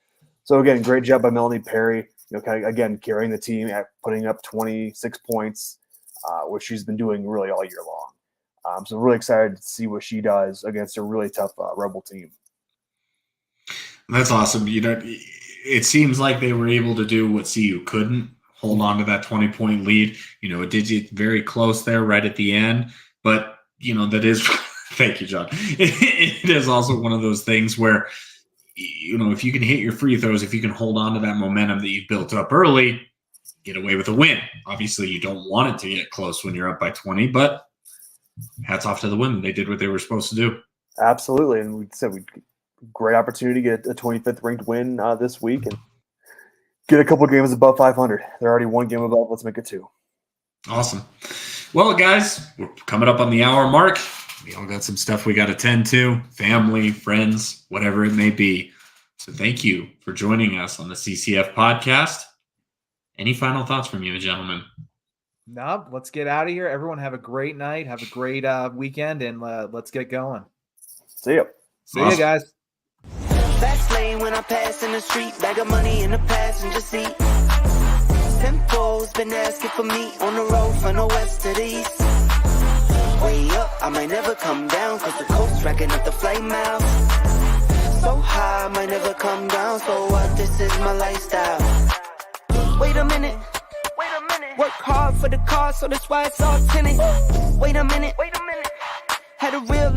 So again, great job by Melanie Perry. Kind of again carrying the team, putting up 26 points, which she's been doing really all year long. So really excited to see what she does against a really tough Rebel team. That's awesome. It seems like they were able to do what CU couldn't, hold on to that 20-point lead. It did get very close there right at the end. But, that is – thank you, John. It is also one of those things where, if you can hit your free throws, if you can hold on to that momentum that you've built up early, get away with a win. Obviously, you don't want it to get close when you're up by 20, but – hats off to the women. They did what they were supposed to do. Absolutely. And we said great opportunity to get a 25th ranked win this week and get a couple games above 500. They're already 1 game above. Let's make it 2. Awesome. Well, guys, we're coming up on the hour mark. We all got some stuff we got to tend to, family, friends, whatever it may be. So thank you for joining us on the CCF podcast. Any final thoughts from you, gentlemen? No, let's get out of here. Everyone have a great night. Have a great weekend, and let's get going. See ya. See ya, guys. Fast lane when I pass in the street. Bag of money in the passenger seat. Tempo's been asking for me on the road from the west to the east. Way up, I might never come down, cause the coast's racking up the flame out. So high, I might never come down, so what? This is my lifestyle. Wait a minute. Work hard for the car, so that's why it's all tinted. Wait a minute. Had a real